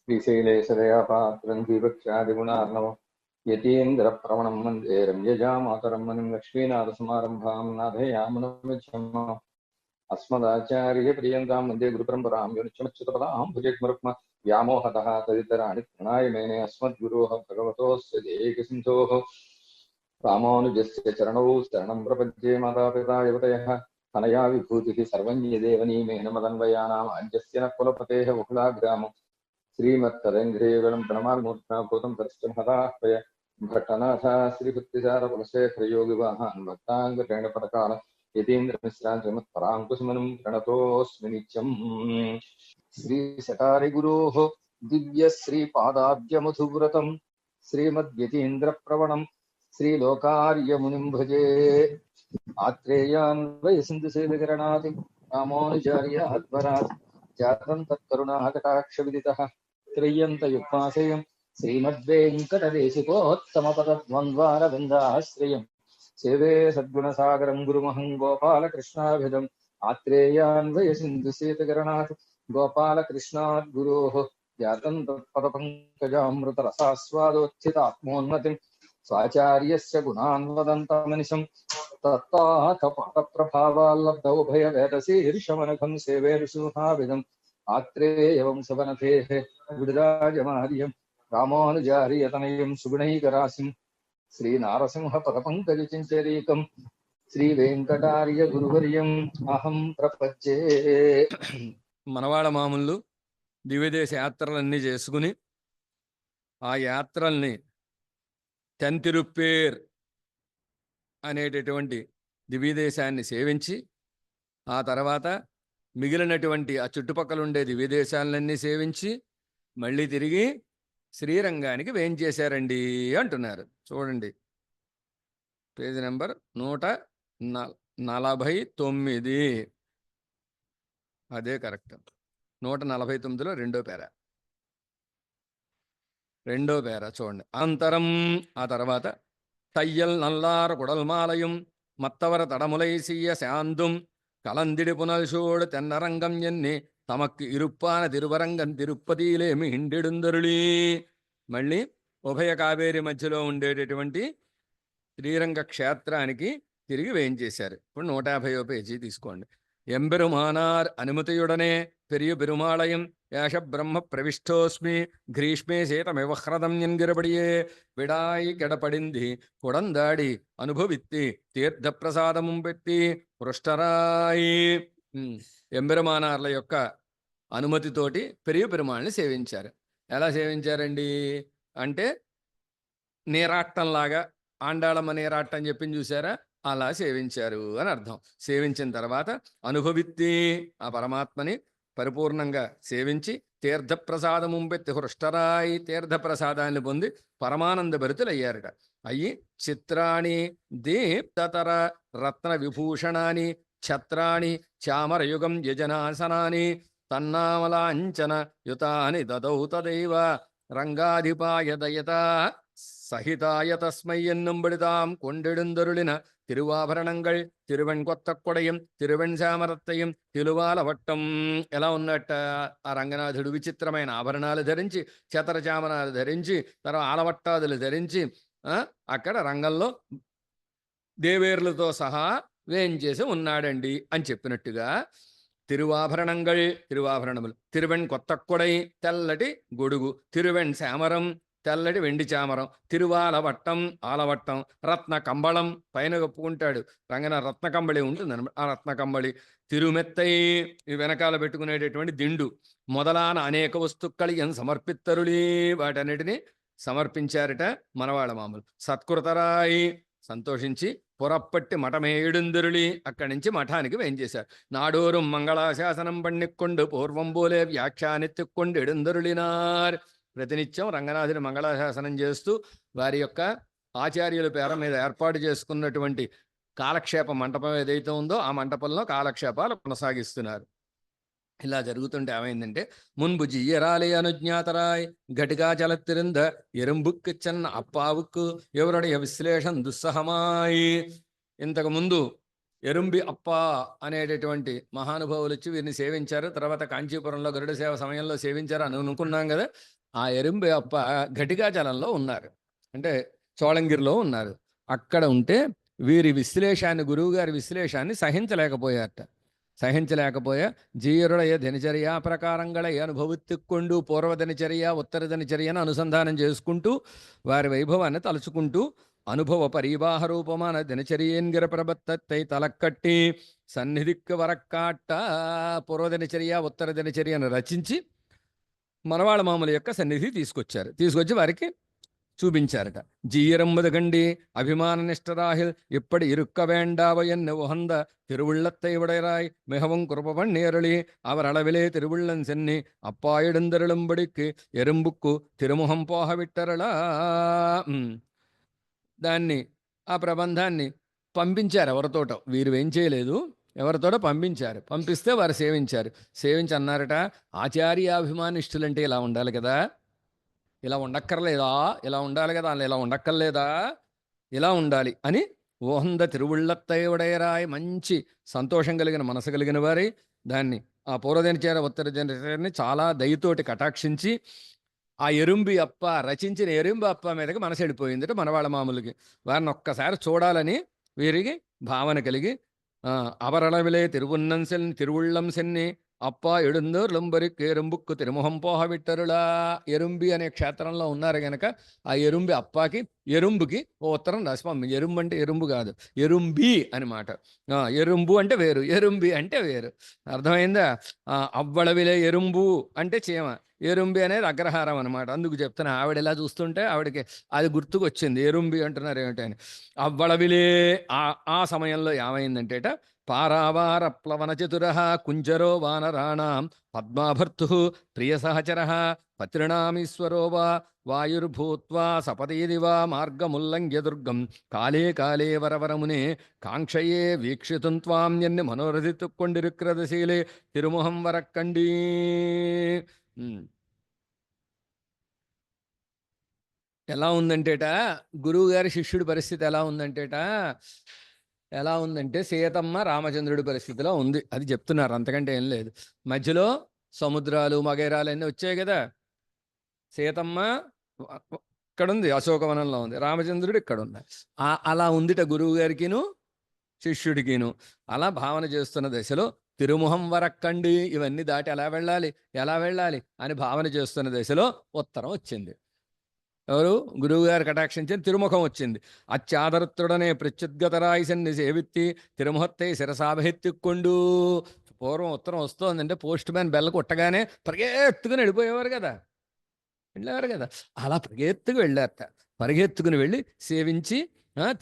श्रीशैलेशदयापात्रं दीपक्षादिगुणार्णवं यतीन्द्रप्रवणं वन्दे रम्यजामातरं मुनिं लक्ष्मीनाथसमारम्भां नाथयामुनमध्यमम् अस्मदाचार्यपर्यन्तां वन्दे गुरुपरम्परां यो नित्यमच्युतपदां भुजग्मरुक्म व्यामोहतः तदितराणि प्रणाय मेने अस्मद्गुरोः भगवतोऽस्य देहिकसिन्धोः रामानुजस्य चरणौ शरणं प्रपद्ये मातापिता युवतयः तनया विभूतिः सर्वं यदेवनीमेन मदन्वयानाम् आद्यस्य न कुलपतेः बहुलाग्रामम् श्रीमत्तरङ्ग्रेवलं प्रणमामूर्ध्नाभूतं दर्शनं हदाह्वय भट्टनाथ श्रीभक्तिसारकुलशेखरयोगिवाहान् भक्ताङ्गप्रेणपदकाल यतीन्द्रमिश्रान् श्रीमत्पराङ्कुशमनं प्रणतोऽस्मि नित्यम् श्रीशटारिगुरोः दिव्यश्रीपादाब्जमधुव्रतं श्रीमद्यतीन्द्रप्रवणं श्रीलोकार्यमुनिं भजे आत्रेयान् वयसिन्धुसेविकरणाति रामानुजार्याध्वरात् जातं तत्करुणाकटाक्षविदितः त्रय्यन्तयुग्माश्रयं श्रीमद्वेङ्कटदेशिकोत्तमपदद्वन्द्वारविन्दाश्रयं सेवे सद्गुणसागरं गुरुमहं गोपालकृष्णाभिधम् आत्रेयान्वयसिन्धुसेतकरणात् गोपालकृष्णात् गुरोः जातं तत्पदपङ्कजामृतरसास्वादोत्थितात्मोन्नतिं स्वाचार्यस्य गुणान् वदन्तमनिशं तत्ताथपादप्रभावाल्लब्धौ भयवेदशीर्षमनघं सेवे ऋषुहाभिधम् आत्रेयवंशवनतेः विडराजमार्यं रामानुजार्यतनयं सुगुणैकराशिं श्रीनारसिंहपदपङ्कजचिञ्चरीकं శ్రీవేంకటార్య గురువర్యం అహం ప్రపంచే. మనవాళ్ళ మామూలు దివ్యదేశ యాత్రలన్నీ చేసుకుని ఆ యాత్రల్ని తెంతిరుప్పేర్ అనేటటువంటి దివ్యదేశాన్ని సేవించి ఆ తర్వాత మిగిలినటువంటి ఆ చుట్టుపక్కల ఉండే దివ్యదేశాలన్నీ సేవించి మళ్ళీ తిరిగి శ్రీరంగానికి వేంచేశారండి అంటున్నారు. చూడండి పేజీ నెంబర్ 149, అదే కరెక్ట్. 149లో రెండో పేర చూడండి. అంతరం ఆ తర్వాత తయ్యల్ నల్లార కుడల్మాలయం మత్తవర తడములైసీయ శాంతుం కలందిడి పునల్సూడు తెన్నరంగం ఎన్ని తమక్కు ఇరుప్పాన తిరువరంగం తిరుపతిలేమి హిండెడుందరుళీ. మళ్ళీ ఉభయ కావేరి మధ్యలో ఉండేటటువంటి శ్రీరంగ క్షేత్రానికి తిరిగి వేయించేశారు. ఇప్పుడు 150వ పేజీ తీసుకోండి. ఎంబెరుమానార్ అనుమతియుడనే పెరియ పెరుమాళయం యాష బ్రహ్మ ప్రవిష్టోస్మి గ్రీష్మే శీతమివహ్రదం ఎన్గిరబడియే విడాయి గెడపడింది కుడందాడి అనుభవిత్తి తీర్థప్రసాదము పెట్టి పృష్టరాయి. ఎంబెరుమానార్ల యొక్క అనుమతితోటి పెరియ పెరుమాళ్ళని సేవించారు. ఎలా సేవించారండి అంటే నీరాట్టంలాగా, ఆండాళమ్మ నీరాట్టం చెప్పింది చూసారా, అలా సేవించారు అని అర్థం. సేవించిన తర్వాత అనుభవిత్తి ఆ పరమాత్మని పరిపూర్ణంగా సేవించి తీర్థప్రసాదము పెత్తి హృష్టరాయి తీర్థప్రసాదాన్ని పొంది పరమానంద భరితులయ్యారట. అయ్యి చిత్రాణి దీప్తతర రత్న విభూషణాని ఛత్రాణి చామరయుగం యజనాసనాని తన్నామలాంచన యుతాని దదౌ తదైవ రంగాధిపాయ దయత సహితాయ తస్మై ఎన్నుంబడితాం కొండెడుందరుளிన తిరువాభరణంగళ్ తిరువెణ్ కొత్త కొడయం తిరువెణ్ శామరత్తయం తిరువాల వట్టం. ఎలా ఉన్నట్ట ఆ రంగనాథుడు విచిత్రమైన ఆభరణాలు ధరించి చతరచామరాలు ధరించి తర్వాత ఆలవట్టాదులు ధరించి అక్కడ రంగంలో దేవేర్లతో సహా వేంచేసి ఉన్నాడండి అని చెప్పినట్టుగా తిరువాభరణంగళ్ తిరువాభరణములు, తిరువెణ్ కొత్త కొడై తెల్లటి గొడుగు, తిరువెణ్ శామరం తెల్లటి వెండి చామరం, తిరువాలవట్టం ఆలవట్టం, రత్న కంబళం పైన కప్పుకుంటాడు రంగన రత్న కంబళి ఉంటుంది అనమాట. ఆ రత్న కంబళి, తిరుమెత్తై వెనకాల పెట్టుకునేటటువంటి దిండు మొదలాన అనేక వస్తుక్కళియన్ సమర్పిత్తరులీ వాటన్నిటిని సమర్పించారట మనవాళ్ళ మామూలు. సత్కృతరాయి సంతోషించి పురప్పట్టి మఠమేయుడుందరులి అక్కడి నుంచి మఠానికి వేయించేశారు. నాడోరు మంగళాశాసనం పణ్ణిక్కొండు పూర్వం పోలే వ్యాఖ్యానెత్తుక్కొండు ఎడుందరులినార్. ప్రతినిత్యం రంగనాథుని మంగళాశాసనం చేస్తూ వారి యొక్క ఆచార్యుల పేర మీద ఏర్పాటు చేసుకున్నటువంటి కాలక్షేప మంటపం ఏదైతే ఉందో ఆ మంటపంలో కాలక్షేపాలు కొనసాగిస్తున్నారు. ఇలా జరుగుతుంటే ఏమైందంటే మున్బు జియ్యరాలే అనుజ్ఞాతరాయ్ ఘటిగా జలతిరింద ఎరుంబుక్కు చెన్న అప్పావుక్కు ఎవరుடைய విశ్లేషం దుస్సహమాయి. ఇంతకుముందు ఎరుంబి అప్ప అనేటటువంటి మహానుభావులు వచ్చి వీరిని సేవించారు. తర్వాత కాంచీపురంలో గరుడ సేవ సమయంలో సేవించారు అని అనుకున్నాం కదా. ఆ ఎరుంబి అప్ప ఘటికాచలంలో ఉన్నారు, అంటే చోళంగిరిలో ఉన్నారు. అక్కడ ఉంటే వీరి విశ్లేషాన్ని, గురువుగారి విశ్లేషాన్ని సహించలేకపోయారట. సహించలేకపోయా జీరుடைய దినచర్య ప్రకారంగా అనుభవిత్తుక్కొండు పూర్వ దినచర్య ఉత్తర దినచర్యను అనుసంధానం చేసుకుంటూ వారి వైభవాన్ని తలుచుకుంటూ అనుభవ పరివాహ రూపமான దినచర్యేన్గిర ప్రబత్తై తలక్కట్టి సన్నిధిక్కు వరక్కాట్ట పూర్వ దినచర్య ఉత్తర దినచర్యను రచించి మనవాళ మామూలు యొక్క సన్నిధి తీసుకొచ్చారు. తీసుకొచ్చి వారికి చూపించారట. జీయరమ్మదగండి అభిమాన నిష్ఠరాహిల్ ఇప్పటి ఇరుక్క వేండావయన్ ఉహంద తిరువుள்ளத்தை உடையராய் மிகவும் குறுபவன் நேரளி அவர் அளவிலே திருவுள்ளன் சென்னி అప్పాయుడందరులంబడికి ఎరుంబుక్కు తిరుముఖం పోహ విట్టరళా. దాన్ని, ఆ ప్రబంధాన్ని పంపించారు ఎవరితోటో. వీరు ఏం చేయలేదు, ఎవరితోటో పంపించారు. పంపిస్తే వారు సేవించారు. సేవించి అన్నారట, ఆచార్యాభిమానిష్ఠులంటే ఇలా ఉండాలి కదా, ఇలా ఉండక్కర్లేదా, ఇలా ఉండాలి కదా, ఇలా ఉండక్కర్లేదా, ఇలా ఉండాలి అని ఓహంద తిరువుళ్ళత్తై ఉడయరాయ్ మంచి సంతోషం కలిగిన మనసు కలిగిన వారి దాన్ని ఆ పూర్వదినచర్య ఉత్తర దినచర్యని చాలా దయతోటి కటాక్షించి ఆ ఎరుంబి అప్ప రచించిన ఎరుంబి అప్ప మీదకి మనసు వెళ్ళిపోయిందట మనవాళ్ళ మామూలుకి. వారిని ఒక్కసారి చూడాలని వీరికి భావన కలిగి అవరళవిలే తిరువుళ్ళం సెన్ని అప్ప ఎడుందోర్లంబరికి ఎరుంబుక్కు తిరుముఖం పోహ విట్టరులా. ఎరుంబి అనే క్షేత్రంలో ఉన్నారు గనక ఆ ఎరుంబి అప్పాకి ఎరుంబుకి ఓ ఉత్తరం రాసిపం. ఎరుంబు అంటే ఎరుంబు కాదు, ఎరుంబి అని మాట. ఎరుంబు అంటే వేరు, ఎరుంబి అంటే వేరు. అర్థమైందా? అవ్వళవిలే ఎరుంబు అంటే చీమ, ఎరుంబి అనేది అగ్రహారం అనమాట. అందుకు చెప్తున్నా, ఆవిడ ఇలా చూస్తుంటే ఆవిడకి అది గుర్తుకొచ్చింది, ఎరుంబి అంటున్నారు ఏమిటని. అవ్వళవిలే ఆ సమయంలో ఏమైందంటేట, పారావార ప్లవన చతుర కుంజరో వానరాణం పద్మాభర్తు ప్రియ సహచర పత్రిణామీశ్వరో వా వాయుర్భూత్వా సపదీది వా మార్గముల్లంఘ్య దుర్గం కాలే కాలే వరవరమునే కాంక్షయే వీక్షితుం త్వాం ఎన్ని మనోరథిత్తుకొండిరుక్రదశీలే తిరుముఖం వరక్కండి. ఎలా ఉందంటేట గురువుగారి శిష్యుడి పరిస్థితి ఎలా ఉందంటే సీతమ్మ రామచంద్రుడి పరిస్థితిలో ఉంది. అది చెప్తున్నారు, అంతకంటే ఏం లేదు. మధ్యలో సముద్రాలు మగైరాలు అన్నీ వచ్చాయి కదా. సీతమ్మ ఇక్కడ ఉంది, అశోకవనంలో ఉంది, రామచంద్రుడు ఇక్కడ ఉన్నాయి. అలా ఉందిట గురువు గారికిను శిష్యుడికిను. అలా భావన చేస్తున్న దశలో తిరుముఖం వరక్కండి, ఇవన్నీ దాటి ఎలా వెళ్ళాలి అని భావన చేస్తున్న దశలో ఉత్తరం వచ్చింది. ఎవరు? గురువుగారు కటాక్షించిన తిరుముఖం వచ్చింది. అత్యాదరత్రుడనే ప్రత్యుద్గతరాయిసన్ని సేవిత్తి తిరుముహత్తై శిరసాభెత్తిక్కొండు. పూర్వం ఉత్తరం వస్తోందంటే పోస్ట్ మ్యాన్ బెల్ల కొట్టగానే పరిగెత్తుకుని వెళ్ళిపోయేవారు కదా, అలా పరిగెత్తుకుని వెళ్ళి సేవించి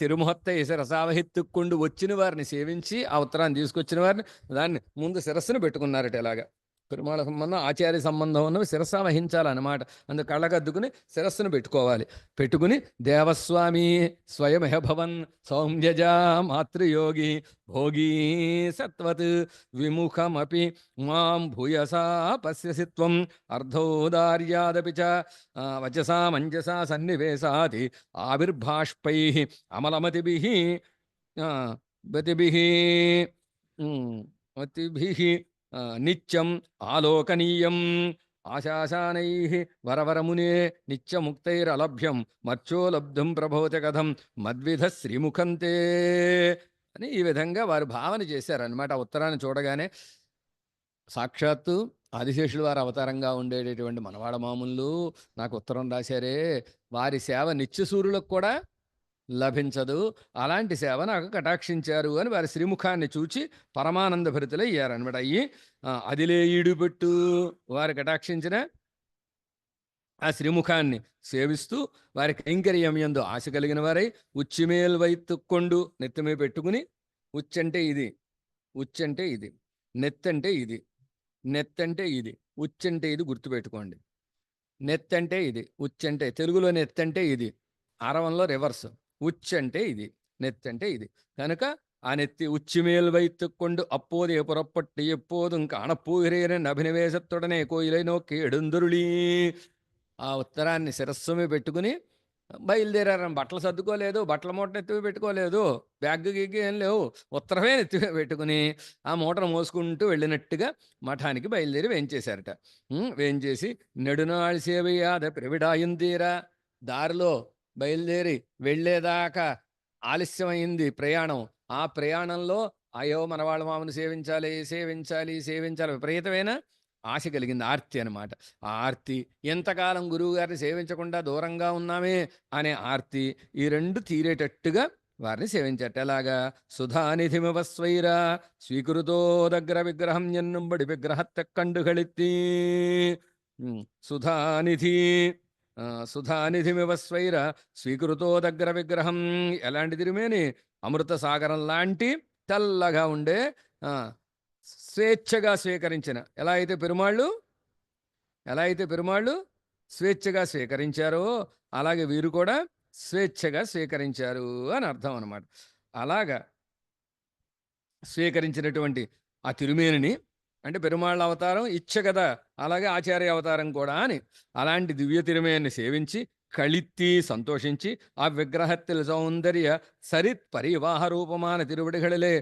తిరుముహత్తై శిరసావహెత్తుక్కొండు వచ్చిన వారిని సేవించి ఆ ఉత్తరాన్ని తీసుకొచ్చిన వారిని దాన్ని ముందు శిరస్సును పెట్టుకున్నారట. ఇలాగా పెరుమాళ సంబంధం ఆచార్య సంబంధం ఉన్నవి శిరస వహించాలన్నమాట. అందుకు కళ్ళకద్దుకుని శిరస్సును పెట్టుకుని దేవస్వామి స్వయమహ భవన్ సౌమ్యజా మాతృయోగి భోగీ సత్వత్ విముఖమపి మాం భూయసా పశ్యసి త్వం అర్ధోదార్యాదపి చ వచసా మంజసా సన్నివేశాది ఆవిర్భాష్పై అమలమతిభిః బతిభిః నిత్యం ఆలోకనీయం ఆశాశానై వరవరమునే నిత్యముక్తైరలభ్యం మర్చోలబ్ధం ప్రభవతి కథం మద్విధ శ్రీముఖంతే అని ఈ విధంగా వారు భావన చేశారనమాట. ఉత్తరాన్ని చూడగానే సాక్షాత్తు ఆదిశేషులు వారు అవతారంగా ఉండేటటువంటి మనవాడ మామూలు నాకు ఉత్తరం రాశారే, వారి సేవ నిత్యసూరులకు కూడా లభించదు, అలాంటి సేవ నాకు కటాక్షించారు అని వారి శ్రీముఖాన్ని చూచి పరమానంద భరితులయ్యారనమాట. అయ్యి అదిలే ఈడుపెట్టు వారు కటాక్షించిన ఆ శ్రీముఖాన్ని సేవిస్తూ వారి కైంకర్యం యందు ఆశ కలిగిన వారై ఉచ్చిమేల్ వైత్తుక్కొండు నెత్తిమే పెట్టుకుని, ఉచ్చంటే ఇది, ఉచ్చంటే ఇది, నెత్తంటే ఇది, నెత్తంటే ఇది, ఉచ్చంటే ఇది గుర్తుపెట్టుకోండి. నెత్తంటే ఇది, ఉచ్చంటే తెలుగులో నెత్తంటే ఇది, ఆరవంలో రివర్స్. ఉచ్చంటే ఇది, నెత్తంటే ఇది. కనుక ఆ నెత్తి ఉచ్చిమేల్ వైత్తుక్కొండు అప్పోదే పురప్పట్టి ఎప్పోదుం కాణపూగిరేరని అభినవేశత్తుడనే కోయిలై నోక్కి ఎడుందురుళీ. ఆ ఉత్తరాన్ని శిరస్సు మీద పెట్టుకుని బయలుదేరారు. బట్టలు సర్దుకోలేదు, బట్టల మూటను ఎత్తివి పెట్టుకోలేదు, బ్యాగ్ గిగ్గు ఏం లేవు. ఉత్తరమే ఎత్తివే పెట్టుకుని ఆ మూటను మోసుకుంటూ వెళ్ళినట్టుగా మఠానికి బయలుదేరి వేంచేశారట. వేంచేసి నెడునాళ్ సేవయాద ప్రవిడాయిందీరా, దారిలో బయలుదేరి వెళ్ళేదాకా ఆలస్యమైంది ప్రయాణం. ఆ ప్రయాణంలో అయ్యో మనవాళ్ళ మామను సేవించాలి, సేవించాలి, సేవించాలి విపరీతమైన ఆశ కలిగింది. ఆర్తి అనమాట. ఆ ఆర్తి, ఎంతకాలం గురువుగారిని సేవించకుండా దూరంగా ఉన్నామే అనే ఆర్తి, ఈ రెండు తీరేటట్టుగా వారిని సేవించట. ఎలాగా? సుధానిధిమివస్వైరా స్వీకృతోదగ్ర విగ్రహం ఎన్నుంబడి విగ్రహత్త కండుగళిత్తి. సుధానిధి సుధానిధిమివస్వైర స్వీకృతోదగ్ర విగ్రహం. ఎలాంటి తిరుమేని? అమృత సాగరం లాంటి తెల్లగా ఉండే, స్వేచ్ఛగా స్వీకరించిన. ఎలా అయితే పెరుమాళ్ళు స్వేచ్ఛగా స్వీకరించారో అలాగే వీరు కూడా స్వేచ్ఛగా స్వీకరించారు అని అర్థం అన్నమాట. అలాగా స్వీకరించినటువంటి ఆ తిరుమేనిని, అంటే పెరుమాళ్ళ అవతారం ఇచ్చ కదా, అలాగే ఆచార్య అవతారం కూడా అని, అలాంటి దివ్య తిరుమేని సేవించి களித்தி సంతోషించి ఆ విగ్రహத்தில் సౌందర్య సరిత్ పరివాహ రూపமான திருவடிகளிலே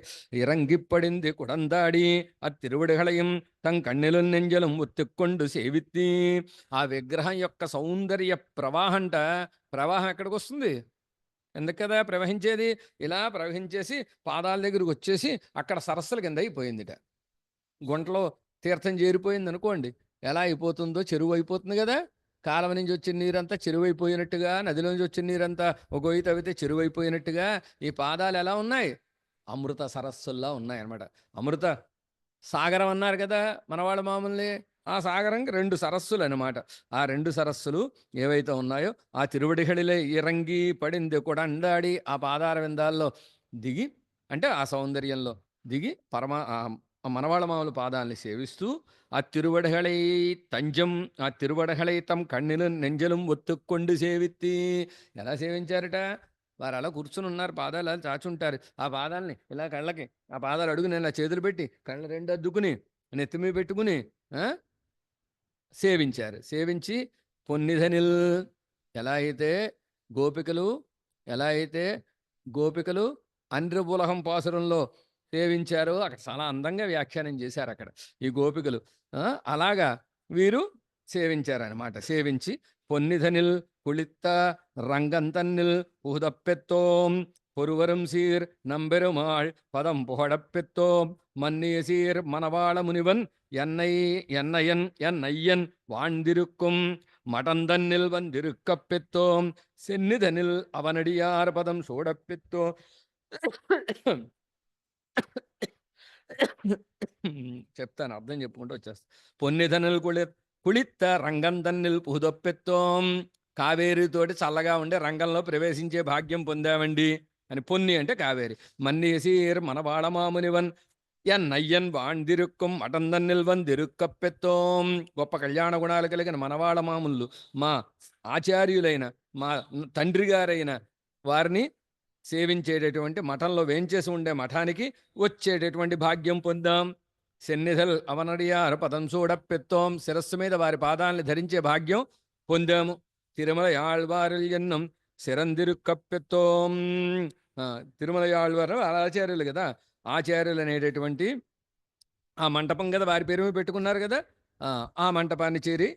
இறங்கிப்படிந்து குடந்தாடி అత్తిరువడిగళయం తం కన్నెలు నెంజలం ఒత్తుక్కొండు సేవిత్తి. ఆ విగ్రహం యొక్క సౌందర్య ప్రవాహంట. ప్రవాహం ఎక్కడికి వస్తుంది? ఎందుకు కదా ప్రవహించేది? ఇలా ప్రవహించేసి పాదాల దగ్గరికి వచ్చేసి అక్కడ సరస్సుల కింద అయిపోయిందిట. గుంటలో తీర్థం చేరిపోయింది అనుకోండి, ఎలా అయిపోతుందో చెరువు అయిపోతుంది కదా. కాలువ నుంచి వచ్చిన నీరంతా చెరువైపోయినట్టుగా, నదిలో నుంచి వచ్చిన నీరంతా ఒక గొయ్యి తవ్వితే చెరువైపోయినట్టుగా ఈ పాదాలు ఎలా ఉన్నాయి? అమృత సరస్సుల్లా ఉన్నాయన్నమాట. అమృత సాగరం అన్నారు కదా మనవాళ్ళ మామూలుని. ఆ సాగరంకి 2 సరస్సులు అనమాట. ఆ 2 సరస్సులు ఏవైతే ఉన్నాయో ఆ తిరువడిగళిలే ఇరంగి పడింది కూడా అండాడి, ఆ పాదార విందాల్లో దిగి, అంటే ఆ సౌందర్యంలో దిగి మనవాళ్ళ మామూలు పాదాలని సేవిస్తూ ఆ తిరువడగళై తంజం, ఆ తిరువడగళై తం కన్నెలు నెంజలం ఒత్తుక్కొండు సేవిత్తి. ఎలా సేవించారట? వారు అలా కూర్చుని ఉన్నారు, పాదాలు అలా చాచుంటారు. ఆ పాదాలని ఇలా కళ్ళకి, ఆ పాదాలు అడుగుని ఇలా చేతులు పెట్టి కళ్ళు 2 అద్దుకుని నెత్తిమీ పెట్టుకుని సేవించారు. సేవించి పొన్నిధనిల్, ఎలా అయితే గోపికలు ఎలా అయితే గోపికలు అండ్రబులహం పాసురంలో సేవించారో, అక్కడ చాలా అందంగా వ్యాఖ్యానం చేశారు అక్కడ ఈ గోపికలు. అలాగా వీరు సేవించారనమాట. సేవించి పొన్నిధనిల్ కుళిత్త రంగంతన్నిల్ పుహుదప్పెత్తోం పొరువరం సీర్ నంబెరుమాళ్ పదం పుహడప్పెత్తోం మన్నియ సీర్ మనవాళ మునివన్ ఎన్నయన్ ఎన్నయ్యన్ வாழ்ந்திருக்கும் மடந்தன்னில் வந்திருக்கப்பெத்தோம் சென்னிதனில் அவனடியார் பதம் சூடப்பெத்தோ. చెప్తాను, అర్థం చెప్పుకుంటూ వచ్చేస్తా. పొన్నిధనులు కుళిత్త రంగంతన్నిల్ పుహుదొప్పెత్తోం. కావేరితోటి చల్లగా ఉండే రంగంలో ప్రవేశించే భాగ్యం పొందామండి అని. పొన్ని అంటే కావేరి. మన్నియసీర్ మనవాళమామునివన్ ఎన్నయ్యన్ వాణ్దిరుక్కం మటందన్నిల్ వందిరుక్కప్పెత్తోం. గొప్ప కళ్యాణ గుణాలు కలిగిన మనవాళ మాములు, మా ఆచార్యులైన, మా తండ్రి గారైన వారిని సేవించేటటువంటి, మఠంలో వేంచేసి ఉండే మఠానికి వచ్చేటటువంటి భాగ్యం పొందాం. సెన్నిధల్ అవనడియారు పదం చూడపెత్తోం. శిరస్సు మీద వారి పాదాలని ధరించే భాగ్యం పొందాము. తిరుమల యాళ్వారుల్ ఎన్నం శిరందిరుక్కప్పెత్తోం. తిరుమల యాళ్వారు ఆచార్యులు కదా, ఆచార్యులు అనేటటువంటి ఆ మంటపం కదా వారి పేరు పెట్టుకున్నారు కదా. ఆ మంటపాన్ని చేరి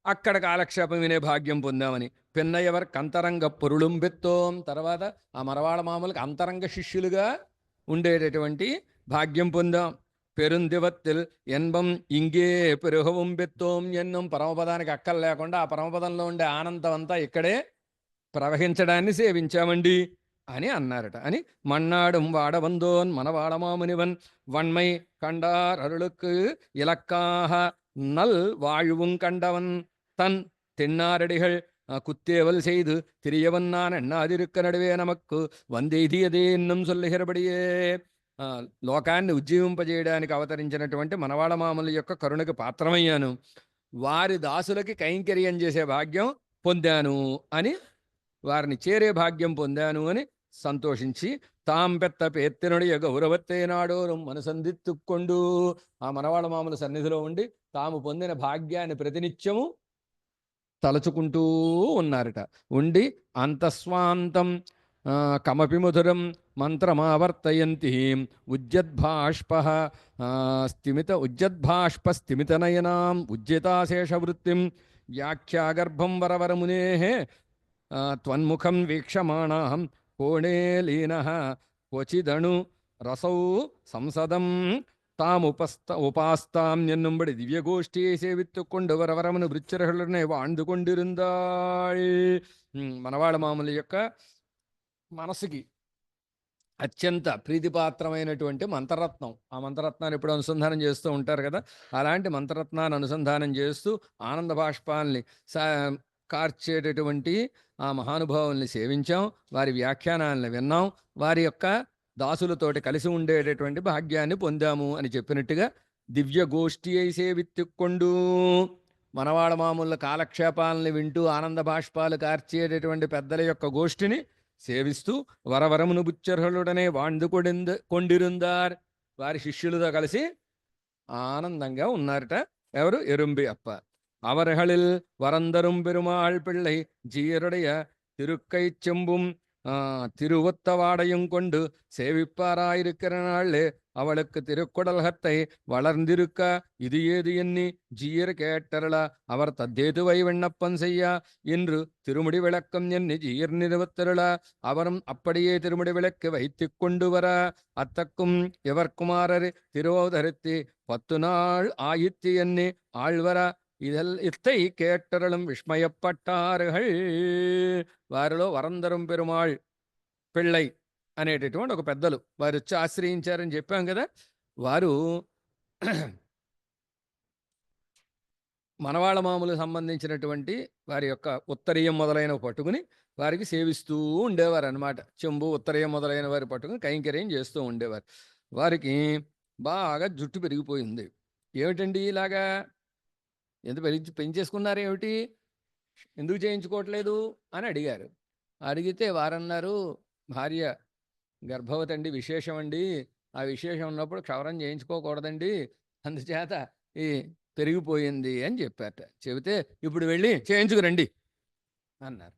అక్కడ కాలక్షేపం వినే భాగ్యం పొందామని. పిన్నయ్యవర్ కంతరంగ పొరుళుం బెత్తోం. తర్వాత ఆ మరవాళ మామూలుగా అంతరంగ శిష్యులుగా ఉండేటటువంటి భాగ్యం పొందాం. పెరుందివత్తిల్ ఎన్బం ఇంగే పెరుహవం బెత్తోం ఎన్నం. పరమపదానికి అక్కలు లేకుండా ఆ పరమపదంలో ఉండే ఆనందం అంతా ఇక్కడే ప్రవహించడాన్ని సేవించామండి అని అన్నారట. అని మన్నాடும் వాడవందోన్ మనవాళమామునివన్ వన్మై కండార్ అరుளுக்கு இலக்காக நல் வாழ்வும் கண்டவன் தன் தென்னாரடிகள் குத்தேவல் செய்து திரியவன் நான் எண்ணாதிருக்க నడువే నమక్కు వందేదియదే ఎన్నం సొల్లుహిరబడియే. లోకాన్ని ఉజ్జీవింపజేయడానికి అవతరించినటువంటి మనవాళ మామల యొక్క కరుణకు పాత్రమయ్యాను, వారి దాసులకి కైంకర్యం చేసే భాగ్యం పొందాను అని, వారిని చేరే భాగ్యం పొందాను అని సంతోషించి తాం పెత్త పేత్తెనుడియ గౌరవత్తే నాడోరు మనసందిత్తుక్కొండు. ఆ మనవాళ మామల సన్నిధిలో ఉండి తాము పొందిన భాగ్యాన్ని ప్రతినిత్యము తలుచుకుంటూ ఉన్నారట. ఉండి అంతస్వాంతం కమపి మధురం మంత్రమావర్తయంతి ఉజ్జద్భాష్ప స్థిమితనయనాం ఉజ్జితాశేషవృత్తిం వ్యాఖ్యాగర్భం వరవరమునే త్వన్ముఖం వీక్షమాణాం కోణే లీనః క్వచిదణు రసౌ సంసదం உபாஸ்தாம் என்னும்படி திவ்ய கோஷ்டியை சேவித்துக் கொண்டு வரவரமனு விருச்சரர்களுடனே வாழ்ந்து கொண்டிருந்தாள். మనవాళ్ళ మామూలు యొక్క మనసుకి అత్యంత ప్రీతిపాత్రమైనటువంటి మంత్రరత్నం. ఆ మంత్రరత్నాన్ని ఎప్పుడు అనుసంధానం చేస్తూ ఉంటారు కదా, అలాంటి మంత్రరత్నాన్ని అనుసంధానం చేస్తూ ఆనంద బాష్పాల్ని కార్చేటటువంటి ఆ మహానుభావుల్ని సేవించాం, వారి వ్యాఖ్యానాలను విన్నాం, వారి యొక్క దాసులతోటి కలిసి ఉండేటటువంటి భాగ్యాన్ని పొందాము అని చెప్పినట్టుగా దివ్య గోష్ఠి అయి సేవిత్తుకొండు మనవాళ్ళ మామూలు కాలక్షేపాలని వింటూ ఆనంద బాష్పాలు కార్చేటటువంటి పెద్దల యొక్క గోష్ఠిని సేవిస్తూ వరవరమును బుచ్చర్హులుడనే వాండు కొండిరుందార్ వారి శిష్యులతో కలిసి ఆనందంగా ఉన్నారట. ఎవరు? ఎరుంబి అప్ప. அவர்களில் வரந்தரும் பெருமாள் பிள்ளை ஜீயருடைய திருக்கை செம்பும் திருவொத்தவாடையும் கொண்டு சேவிப்பாராயிருக்கிற நாளே அவளுக்கு திருக்குடல்கத்தை வளர்ந்திருக்க இது ஏது எண்ணி ஜீயர் கேட்டரள அவர் தத்தேதுவை விண்ணப்பம் செய்ய இன்று திருமுடி விளக்கம் எண்ணி ஜீயர் நிறுவத்தருள அவரும் அப்படியே திருமுடி விளக்கு வைத்து கொண்டு வர அத்தக்கும் எவர்குமாரர் திருவோதரித்தி 10 நாள் ஆயித்து எண்ணி ஆழ்வர இத்தை கேட்டரளும் విస్మయపట్టారుகள். వారిలో వరందరం పెరుమాళ్ పిళ్ళై అనేటటువంటి ఒక పెద్దలు వారు వచ్చి ఆశ్రయించారని చెప్పాం కదా. వారు మనవాళ్ళ మామూలు సంబంధించినటువంటి వారి యొక్క ఉత్తరీయం మొదలైన పట్టుకుని వారికి సేవిస్తూ ఉండేవారు అనమాట. చెంబు ఉత్తరీయం మొదలైన వారి పట్టుకుని కైంకర్యం చేస్తూ ఉండేవారు. వారికి బాగా జుట్టు పెరిగిపోయింది. ఏమిటండి ఇలాగా ఎంత పెంచేసుకున్నారు ఏమిటి, ఎందుకు చేయించుకోవట్లేదు అని అడిగారు. అడిగితే వారన్నారు, భార్య గర్భవతి అండి, విశేషం అండి, ఆ విశేషం ఉన్నప్పుడు క్షవరం చేయించుకోకూడదండి, అందుచేత ఈ పెరిగిపోయింది అని చెప్పారట. చెబితే ఇప్పుడు వెళ్ళి చేయించుకురండి అన్నారు.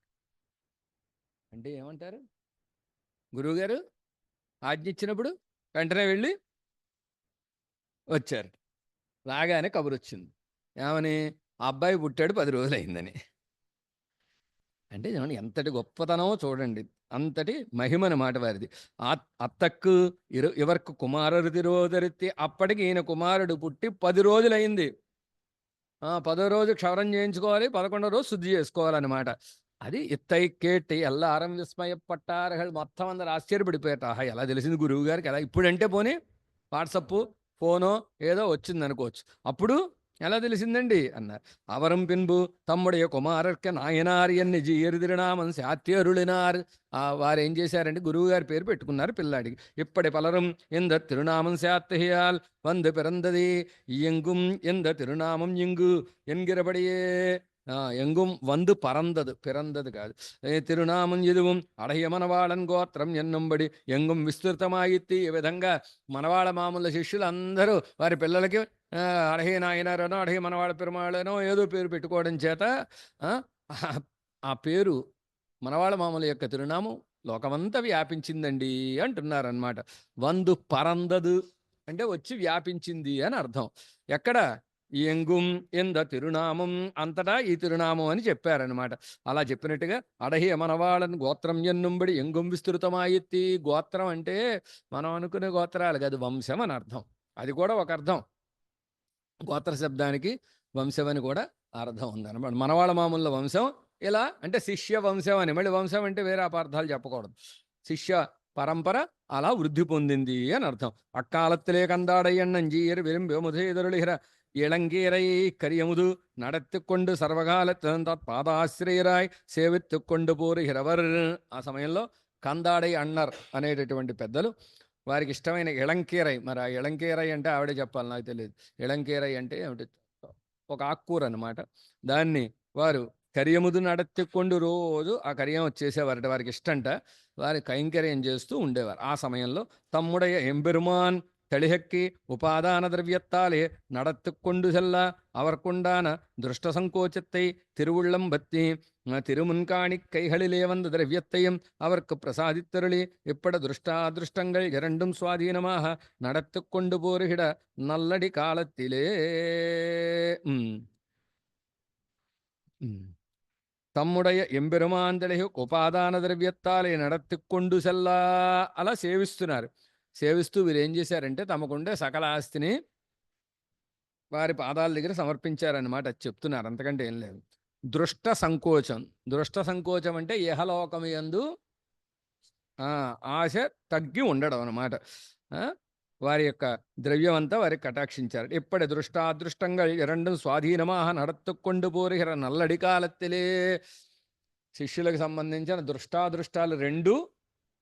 అంటే ఏమంటారు? గురువుగారు ఆజ్ఞ ఇచ్చినప్పుడు వెంటనే వెళ్ళి వచ్చారు. రాగానే కబురు వచ్చింది, ఏమని? ఆ అబ్బాయి పుట్టాడు 10 రోజులు అయిందని. అంటే ఎంతటి గొప్పతనమో చూడండి, అంతటి మహిమనమాట వారిది. అత్తక్కు ఇవర్కు కుమారుడు తిరోదరిత్తి, అప్పటికి ఈయన కుమారుడు పుట్టి 10 రోజులైంది. 10వ రోజు క్షవరం చేయించుకోవాలి, 11వ రోజు శుద్ధి చేసుకోవాలన్నమాట. అది ఇత్తై కేట్టి ఎల్లారం విస్మయపట్టారు. మొత్తం అందరు ఆశ్చర్యపడిపోయారు. ఆహా, ఎలా తెలిసింది గురువు గారికి? ఎలా ఇప్పుడంటే పోనీ వాట్సప్ ఫోనో ఏదో వచ్చింది అనుకోవచ్చు, అప్పుడు ఎలా తెలిసిందండి అన్నారు. అవరం పిన్బు తమ్ముடைய కుమారర్క నాయనార్ ఎన్ని జీయరు తిరునామం శాత్యరుళినార్. వారు ఏం చేశారంటే గురువు గారి పేరు పెట్టుకున్నారు పిల్లాడికి. ఇప్పటి పలరం ఎంద తిరునామం శాత్తహియాల్ వంద పిరందది ఎంగుం ఎంద తిరునామం ఎంగు ఎన్గిరబడియే எங்கும் வந்து பறந்தது, பிறந்தது காது. తిరునామం ఎదుவும் అడహ్య మనవాళన్ గోత్రం ఎన్నుంబడి ఎంగుం విస్తృతమాయిత్తి. ఈ విధంగా మనవాళ్ళ మామూలు శిష్యులు అందరూ వారి పిల్లలకి అడహ్య నాయనారనో అడహ్య మనవాళ్ళ పెరుమాళ్ళనో ఏదో పేరు పెట్టుకోవడం చేత ఆ పేరు మనవాళ్ళ మామూలు యొక్క తిరునామం లోకమంతా వ్యాపించిందండి అంటున్నారనమాట. వందు పరందదు అంటే వచ్చి వ్యాపించింది అని అర్థం. ఎక్కడ? ఎంగుం ఎంద తిరునామం, అంతటా ఈ తిరునామం అని చెప్పారనమాట. అలా చెప్పినట్టుగా అడహ్య మనవాళ్ళని గోత్రం ఎన్నుంబడి ఎంగుం విస్తృతమాయిత్తి. గోత్రం అంటే మనం అనుకునే గోత్రాలు కాదు, వంశం అని అర్థం. అది కూడా ఒక అర్థం. గోత్ర శబ్దానికి వంశం అని కూడా అర్థం ఉందన్నమాట. మనవాళ్ళ మామూలు వంశం ఇలా అంటే శిష్య వంశం అని. మళ్ళీ వంశం అంటే వేరే అపార్థాలు చెప్పకూడదు. శిష్య పరంపర అలా వృద్ధి పొందింది అని అర్థం. అక్కాలత్తిలే కందాడయ్యన్నీయర్ విరింబ ముధేదరుళిహర இளங்கீரை கரியமுது நடத்திக்கொண்டு సర్వకాల పాదాశ్రయరాయ్ సేవిత్తుకొండు పోరుహిరవర్. ఆ సమయంలో కందాడై అన్నర్ అనేటటువంటి పెద్దలు వారికి ఇష్టమైన ఇళంకీరై. మరి ఆ ఇళంకీరై అంటే ఆవిడే చెప్పాలి, నాకు తెలియదు. ఇళంకీరై అంటే ఏమిటి? ఒక ఆకుకూర అనమాట. దాన్ని వారు కరియముదు నడత్తికొండు రోజు ఆ కరియం వచ్చేసేవారట. వారికి ఇష్టంట. వారి కైంకర్యం చేస్తూ ఉండేవారు. ఆ సమయంలో తమ్ముడయ్య ఎంబెరుమాన్ தளிகக்கி உபாதான திரவியத்தாலே நடத்து கொண்டு செல்ல அவர்கொண்டான துஷ்ட சங்கோச்சத்தை திருவுள்ளம் பத்தி திருமுன்காணி கைகளிலே வந்த திரவியத்தையும் அவருக்கு பிரசாதித்தருளி இப்பட திருஷ்டாதிருஷ்டங்கள் இரண்டும் சுவாதீனமாக நடத்து கொண்டு போருகிட நல்லடி காலத்திலே తమ్ముడయ ఎంబెరుమాందలిహి ఉపాదాన ద్రవ్యత్తాలే నడత్తుకొండు సెల్లా అలా సేవిస్తున్నారు. సేవిస్తూ వీరు ఏం చేశారంటే తమకుండే సకల ఆస్తిని వారి పాదాల దగ్గర సమర్పించారన్నమాట. అది చెప్తున్నారు, అంతకంటే ఏం లేదు. దృష్ట సంకోచం. దృష్ట సంకోచం అంటే ఇహలోకమయందు ఆశ తగ్గి ఉండడం అన్నమాట. వారి యొక్క ద్రవ్యం అంతా వారికి కటాక్షించారు. ఇప్పటి దృష్టాదృష్టంగా రెండం స్వాధీనమాహ నడత్తుకొండు పోరిగిற నల్లడి కాలத்திலே శిష్యులకు సంబంధించిన దృష్టాదృష్టాలు రెండు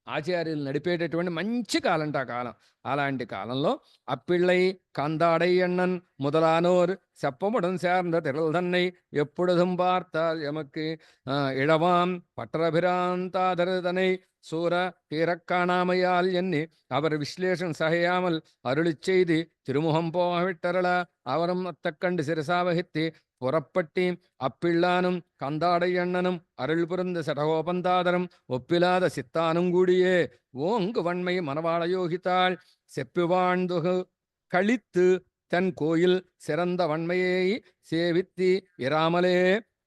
ఆచార్యులు నడిపేటటువంటి మంచి కాలంట ఆ కాలం. అలాంటి కాలంలో అప్పిళ్ళై కందాడై అண்ணన్ முதலானோர் செப்பமுடன் சேர்ந்த திரள்தன்னை எப்பொழுதும் பார்த்தால் எமக்கு இழவாம் பற்றபிராந்தாதரதனை சூர தீரக்காணாமையால் எண்ணி அவர் விஸ்லேஷன் சகையாமல் அருளிச் செய்தி திருமுகம் போகவிட்டரள அவரும் அத்தக்கண்டு சிரசாவகித்தி புறப்பட்டி அப்பிள்ளானும் கந்தாடை அண்ணனும் அருள் புரிந்த சடகோபந்தாதரம் ஒப்பிலாத சித்தானும் கூடியே ஓங்கு வன்மை மனவாள யோகித்தாள் செப்பிவாழ்ந்துகு கழித்து தன் கோயில் சிறந்த வன்மையை சேவித்தி இராமலே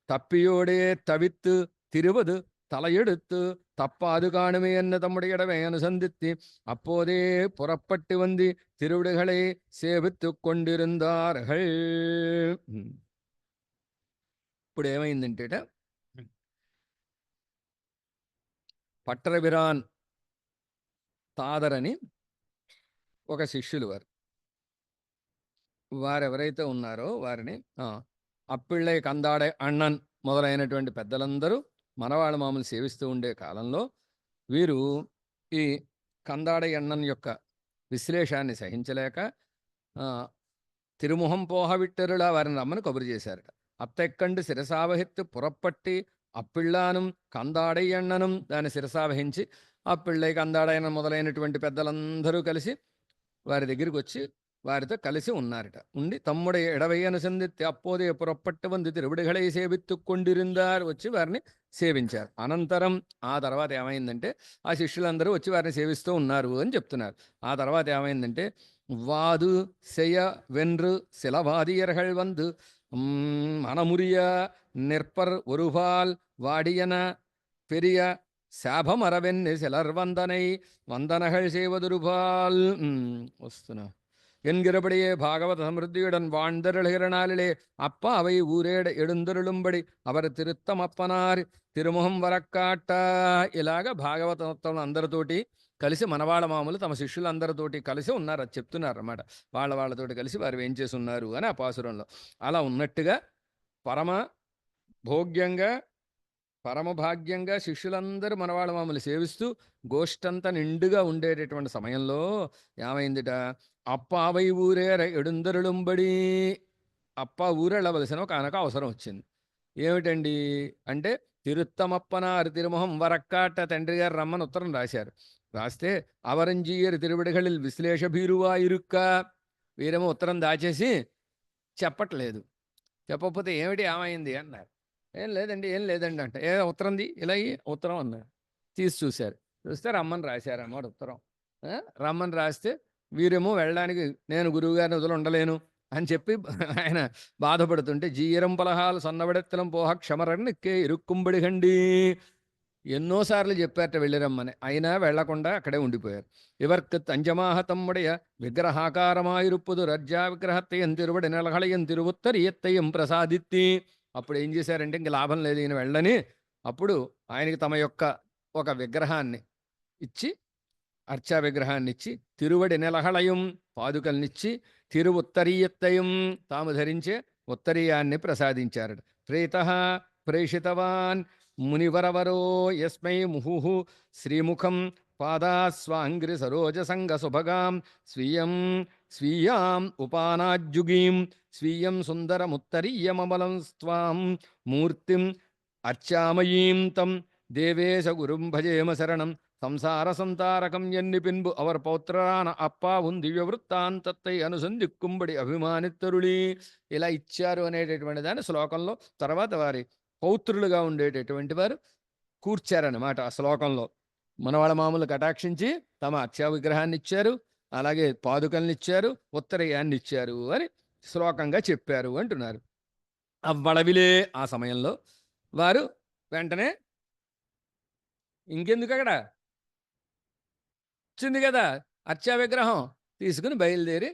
தப்பியோடே தவித்து திருவது தலையெடுத்து தப்பாது காணுமே என்ன தம்முடைய இடவை அனுசந்தித்து அப்போதே புறப்பட்டு வந்து திருவிடுகளை சேவித்து கொண்டிருந்தார்கள். ఇప్పుడు ఏమైందంటే పట్టరబిరాన్ తాదరని ఒక శిష్యులు వారెవరైతే ఉన్నారో వారిని అప్పిళ్ళై కందాడే అಣ್ಣన్ మొదలైనటువంటి పెద్దలందరూ మనవాళ్ళ మామూలు సేవిస్తూ ఉండే కాలంలో వీరు ఈ కందాడై అಣ್ಣన్ యొక్క విశ్లేషాన్ని సహించలేక తిరుముహం పోహవిట్టరులా వారిని రమ్మని కబురు చేశారట. అత్తెక్కండు శిరసావహిత్తు పురప్పట్టి అప్పిళ్ళానం కందాడై అಣ್ಣనం దాన్ని శిరసావహించి అప్పిళ్ళై కందాడైన మొదలైనటువంటి పెద్దలందరూ కలిసి వారి దగ్గరికి వచ్చి వారితో కలిసి ఉన్నారట. ఉండి తమ్ముடைய ఎడవై అనుసంధిత్తి అప్పోదే పురప్పట్టు వంది తిరువిడిగళై సేవిత్తుకొండిరిందారు వచ్చి వారిని సేవించారు. అనంతరం ఆ తర్వాత ఏమైందంటే ఆ శిష్యులందరూ వచ్చి వారిని సేవిస్తూ ఉన్నారు అని చెప్తున్నారు. ఆ తర్వాత ఏమైందంటే వాదు సెయ వెన్రు సిలవాదియర్గళ్ వందు மனமுரிய நிற்பர் ஒருபால் வாடியன பெரிய శాభమరవెన్ని సిలర్ వందనகள் செய்வதொருபால் వస్తున్నా என்கிறபடியே பாகவத சமிருத்தியுடன் வாழ்ந்தருளுகிறனாலே அப்பா அவை ஊரேட எழுந்தருளும்படி அவர் తిరుత్తమప్పనార్ తిరుముఖం వరక్కాట. ఇలాగ భాగవతం అందరితోటి కలిసి మనవాళ్ళ మామూలు తమ శిష్యులందరితోటి కలిసి ఉన్నారు. అది చెప్తున్నారు అన్నమాట. వాళ్ళతోటి కలిసి వారు ఏం చేసి ఉన్నారు అని ఆ పాసురంలో. అలా ఉన్నట్టుగా పరమ భోగ్యంగా పరమభాగ్యంగా శిష్యులందరూ మనవాళ్ళ మామూలు సేవిస్తూ గోష్టంతా నిండుగా ఉండేటటువంటి సమయంలో ఏమైందిట, అప్పావై ఊరేర ఎడుందరుಳುంబడి అప్ప ఊరెళ్ళవలసిన ఒక అనక అవసరం వచ్చింది. ఏమిటండి అంటే తిరుత్తమప్పనారు తిరుముఖం వరక్కాట తండ్రి గారు రమ్మని ఉత్తరం రాశారు. రాస్తే అవరంజీయరు తిరువిడిகளில் విశ్లేష భీరువా ఇరుక్క. వీరేమో ఉత్తరం దాచేసి చెప్పట్లేదు. చెప్పకపోతే ఏమిటి ఏమైంది అన్నారు. ఏం లేదండి అంటే ఉత్తరంది ఇలా ఉత్తరం అన్నారు. తీసి చూశారు. చూస్తే రమ్మని రాశారన్నమాట ఉత్తరం. రమ్మని రాస్తే వీరేమో వెళ్ళడానికి నేను గురువుగారిని వదిలి ఉండలేను అని చెప్పి ఆయన బాధపడుతుంటే జీయరం పలహాలు సన్నబడెత్తలం పోహ క్షమరన్నిక్కే ఇరుక్కుంబడిగండి ఎన్నోసార్లు చెప్పారట వెళ్ళిరమ్మని. అయినా వెళ్లకుండా అక్కడే ఉండిపోయారు. ఇవర్కు తంజమాహ తమ్ముడయ విగ్రహాకారమాయిరుప్పుదు రజ్జా విగ్రహత్తయం తిరువడి నెలగళయం తిరువుత్తరియత్తయం ప్రసాదిత్తి. అప్పుడు ఏం చేశారంటే ఇంక లాభం లేదు ఈయన వెళ్ళని. అప్పుడు ఆయనకి తమ యొక్క ఒక విగ్రహాన్ని ఇచ్చి, అర్చా విగ్రహాన్ని ఇచ్చి, తిరువడి నెలహళయం పాదుకల్నిచ్చి, తిరువుత్తరీయత్తయం తాము ధరించే ఉత్తరీయాన్ని ప్రసాదించారట. ప్రేత ప్రేషితవాన్ మునివరవరో యస్మై ముహు శ్రీముఖం పాదాస్వాంగ్రి సరోజ సంగ సుభగాం స్వీయాం ఉపానాజ్జుగీం స్వీయం సుందరముత్తరీయమబలం స్వాం మూర్తిం అర్చామయీం తం దేవేశ గురుం భజేమ శరణం సంసార సంతారకం ఎన్ని పిన్బు అవర్ పౌత్రాన అప్పావున్ దివ్య వృత్తాంతత్తై అనుసంధిక్కుంబడి అభిమానిత్తరుళి. ఇలా ఇచ్చారు అనేటటువంటి దాన్ని శ్లోకంలో తర్వాత వారి పౌత్రులుగా ఉండేటటువంటి వారు కూర్చారన్నమాట. ఆ శ్లోకంలో మనవాళ్ళ మామూలు కటాక్షించి తమ అక్షయ విగ్రహాన్ని ఇచ్చారు, అలాగే పాదుకల్ని ఇచ్చారు, ఉత్తరయాన్ని ఇచ్చారు అని శ్లోకంగా చెప్పారు అంటున్నారు. అవ్వళవిలే ఆ సమయంలో వారు వెంటనే ఇంకెందుకు అక్కడ వచ్చింది కదా అర్చా విగ్రహం తీసుకుని బయలుదేరి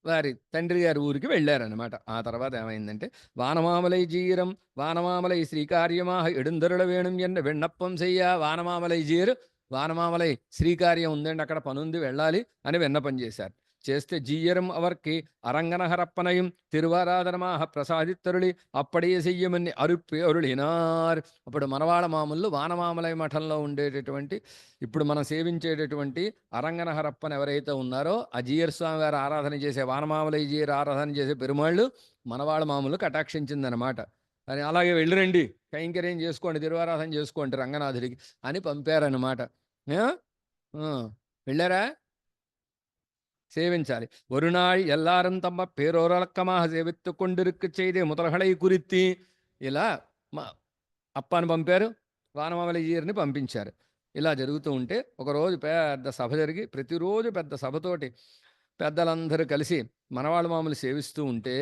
వారి తండ్రి గారి ఊరికి వెళ్ళారనమాట. ఆ తర్వాత ఏమైందంటే వానమామలై జీరం వానమామలై శ్రీకార్యమాహ ఎడుందరుల వేణుం ఎన్న విన్నప్పం చెయ్య. వానమామలై జీరు వానమామలై శ్రీకార్యం ఉందండి, అక్కడ పనుంది వెళ్ళాలి అని విన్నపం చేశారు. చేస్తే జీయరం అవర్కి అరంగనహరప్పనయం తిరువారాధనమాహ ప్రసాదిత్తరుళి అప్పడే చెయ్యమని అరుప్పి అరుళినార్. అప్పుడు మనవాళ మామూలు వానమామలై మఠంలో ఉండేటటువంటి ఇప్పుడు మనం సేవించేటటువంటి అరంగనహరప్పని ఎవరైతే ఉన్నారో ఆ జీయర్ స్వామి గారు ఆరాధన చేసే వానమామలై జీయర్ ఆరాధన చేసే పెరుమాళ్ళు మనవాళ్ళ మామూలు కటాక్షించిందనమాట. అని అలాగే వెళ్ళిరండి, కైంకర్యం చేసుకోండి, తిరువారాధన చేసుకోండి రంగనాథుడికి అని పంపారనమాట. వెళ్ళారా? సేవించాలి. ஒரு நாள் எல்லாரும் தம்ம பேரோரக்கமாக சேவித்து கொண்டிருக்க செய்தே முதல்களை குறித்தி ఇలా అప్పాను పంపారు, వానమామలయ్యని పంపించారు. ఇలా జరుగుతూ ఉంటే ఒకరోజు పెద్ద సభ జరిగి ప్రతిరోజు పెద్ద సభతోటి పెద్దలందరూ కలిసి మనవాళ్ళ మామూలు సేవిస్తూ ఉంటే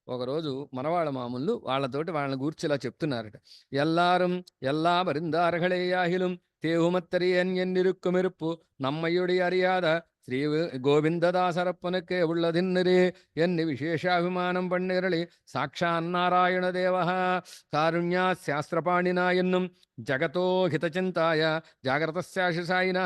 ఒకరోజు మనవాళ్ళ మామూలు వాళ్ళతోటి వాళ్ళని గూర్చి ఇలా చెప్తున్నారట. ఎల్లారం ఎల్లా మరిందార్హళేయాహిலும் தேவுமத்தரியன்னிருக்குமிருப்பு நம்மையுடைய அறியாத ஸ்ரீ கோவிந்ததாசரப்பனுக்கே உள்ளதின்னரே என்னு விசேஷாபிமானம் பண்ணிரளி சாட்சான் நாராயண தேவ காருண்யா சாஸ்திரபாணினா என்னும் ஜகதோ ஹிதச்சிந்தாய ஜாகிரதாசிசாயின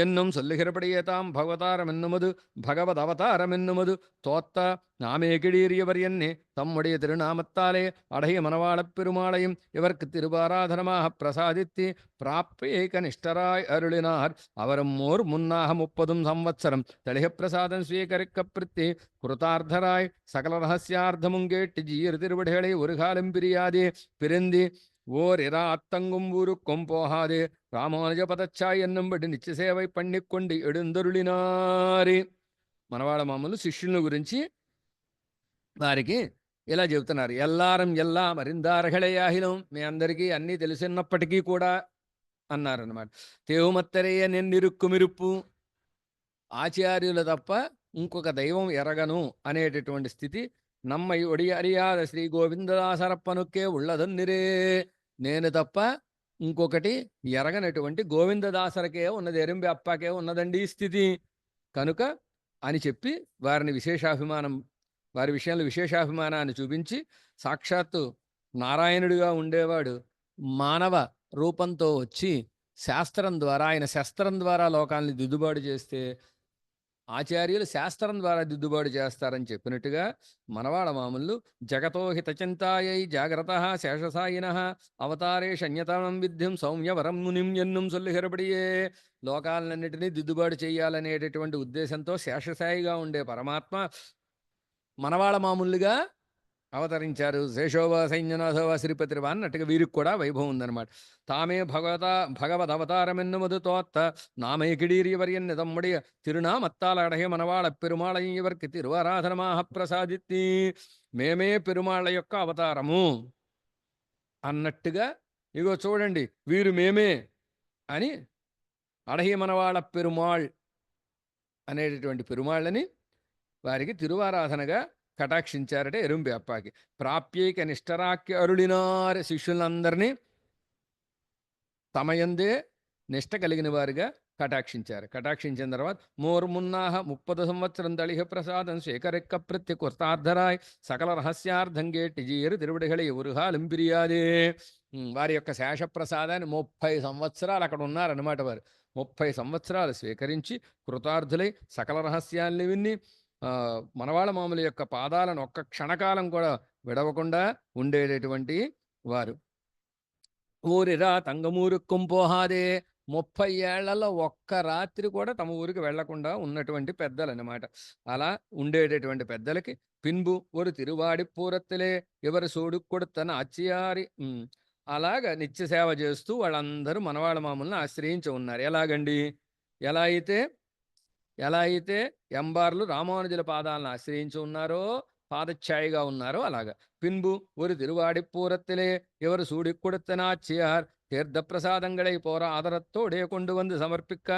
என்னும் சொல்லுகிறபடியேதாம் பகவதாரமென்னுமது பகவத் அவதாரமென்னுமது தோத்த நாமேகிடீரியவரியன்னே தம்முடைய திருநாமத்தாலே அடைய மணவாளப் பெருமாளையும் இவர்க்கு திருவாராதனமாக பிரசாதித்து பிராப்பேக நிஷ்டராய் அருளினார். அவரும் மோர் முன்னாக 30 సంవత్సరం தளிக பிரசாதம் ஸ்வீகரிக்கப்பிருத்தி கிருதார்த்தராய் சகல ரகசியார்த்தமும் கேட்டு ஜீர் திருவிடைகளை ஒரு காலம் பிரியாதே பிரிந்தி ஓர் இரா அத்தங்கும் ஊருக்கும் போகாதே ராமானுஜ பதச்சாய் என்னும்படி నిత్య సేవై పన్నికొండి ఎడుందరుளிనారి. మనవాళ్ళ మామూలు శిష్యుల గురించి వారికి ఇలా చెబుతున్నారు. ఎల్లారం ఎల్లా మరిందార్హళయాహిలం, మీ అందరికీ అన్నీ తెలిసినప్పటికీ కూడా అన్నారన్నమాట. తేవుమత్తరేయ నిరుక్కుమిరుప్పు, ఆచార్యులు తప్ప ఇంకొక దైవం ఎరగను అనేటటువంటి స్థితి నమ్మ ఒడి అరియాద శ్రీ గోవిందదాసరప్పనుకే ఉళ్ళదన్నిరే, నేను తప్ప ఇంకొకటి ఎరగనటువంటి గోవిందదాసరకే ఉన్నది, ఎరింబి అప్పాకే ఉన్నదండి ఈ స్థితి కనుక అని చెప్పి వారిని విశేషాభిమానం, వారి విషయంలో విశేషాభిమానాన్ని చూపించి సాక్షాత్తు నారాయణుడిగా ఉండేవాడు మానవ రూపంతో వచ్చి శాస్త్రం ద్వారా, ఆయన శస్త్రం ద్వారా లోకాల్ని దిద్దుబాటు చేస్తే ఆచార్యులు శాస్త్రం ద్వారా దిద్దుబాటు చేస్తారని చెప్పినట్టుగా మనవాళ మామూలు జగతో హితచింతాయై జాగ్రత్త శేషసాయిన అవతారే శన్యతానం విద్యం సౌమ్యవరం మునిం ఎన్నుం సొల్లుహిరబడియే, లోకాలన్నింటినీ దిద్దుబాటు చేయాలనేటటువంటి ఉద్దేశంతో శేషసాయిగా ఉండే పరమాత్మ మనవాళ మామూలుగా అవతరించారు. శేషోవా సైన్యనాథోవా శ్రీపతివా అన్నట్టుగా వీరికి కూడా వైభవం ఉందన్నమాట. తామే భగవద్ అవతారమెన్నుమదు తోత్త నామైకిడీరియవర్యన్య తమ్ముడియ తిరునామత్తాలడహే మనవాళ పెరుమాళయం ఇవర్కి తిరువారాధనమాహ ప్రసాదిత్తి, మేమే పెరుమాళ్ళ యొక్క అవతారము అన్నట్టుగా ఇగో చూడండి వీరు మేమే అని అడహి మనవాళ పెరుమాళ్ అనేటటువంటి పెరుమాళ్ళని వారికి తిరువారాధనగా కటాక్షించారట ఎరుంబి అప్పాకి. ప్రాప్యేక నిష్టరాక్య అరుళినార్, శిష్యులందరినీ తమయందే నిష్ట కలిగిన వారుగా కటాక్షించారు. కటాక్షించిన తర్వాత మోర్మున్నాహ 30 సంవత్సరం తళిహ ప్రసాదం శేఖరెక్క ప్రత్య కృతార్థరాయ్ సకల రహస్యార్థం గేటి జీరు తిరువిడిగళి ఉరుహాలింపిరియాదే. వారి యొక్క శేష ప్రసాదాన్ని 30 సంవత్సరాలు అక్కడ ఉన్నారన్నమాట. వారు 30 సంవత్సరాలు స్వీకరించి కృతార్థులై సకల రహస్యాల్ని విన్ని మనవాళ్ళ మామూలు యొక్క పాదాలను ఒక్క క్షణకాలం కూడా విడవకుండా ఉండేటటువంటి వారు. ఊరిరా తంగమూరుక్కుం పోహాదే, 30 ఏళ్లలో ఒక్క రాత్రి కూడా తమ ఊరికి వెళ్లకుండా ఉన్నటువంటి పెద్దలు అన్నమాట. అలా ఉండేటటువంటి పెద్దలకి పిన్బు ఒక తిరువాడి పూరత్తులే ఎవరు సోడు కొడుతన అచ్చియారి అలాగ నిత్య సేవ చేస్తూ వాళ్ళందరూ మనవాళ్ళ మామూలను ఆశ్రయించి ఉన్నారు. ఎలాగండి? ఎలా అయితే ఎలా అయితే ఎంబార్లు రామానుజుల పాదాలను ఆశ్రయించి ఉన్నారో, పాదఛాయిగా ఉన్నారో అలాగా. பின்பு ஒரு திருவாடிப்பூரத்திலே இவர் சூடிக் கொடுத்த நாச்சியார் தீர்த்த பிரசாதங்களை போற ஆதரத்தோடே கொண்டு வந்து சமர்ப்பிக்க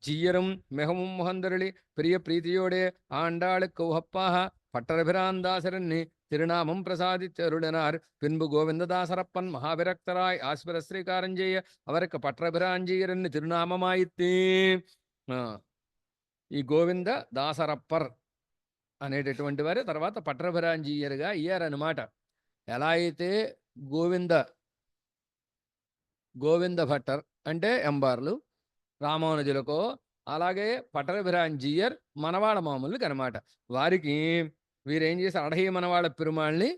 ஜீயரும் மிகவும் முகந்தருளி பெரிய பிரீத்தியோடே ஆண்டாளுக்கு உகப்பாக பட்டரபிராந்தாசரன்னி திருநாமம் பிரசாதித்தருளினார். பின்பு கோவிந்ததாசரப்பன் மகாவிரக்தராய் ஆஸ்பர ஸ்ரீகாரஞ்செய்ய அவருக்கு பட்டரபிராஞ்சீயரன்னு திருநாமமாயித்தே. ఈ గోవింద దాసరప్పర్ అనేటటువంటి వారు తర్వాత పట్రభిరాంజీయరుగా అయ్యారనమాట. ఎలా అయితే గోవింద గోవింద భట్టర్ అంటే ఎంబార్లు రామానుజులకో, అలాగే పట్రభిరాంజీయర్ మనవాళ మామూలుకి అనమాట. వారికి వీరేం చేశారు, అడహి మనవాళ పెరుమాళ్ళని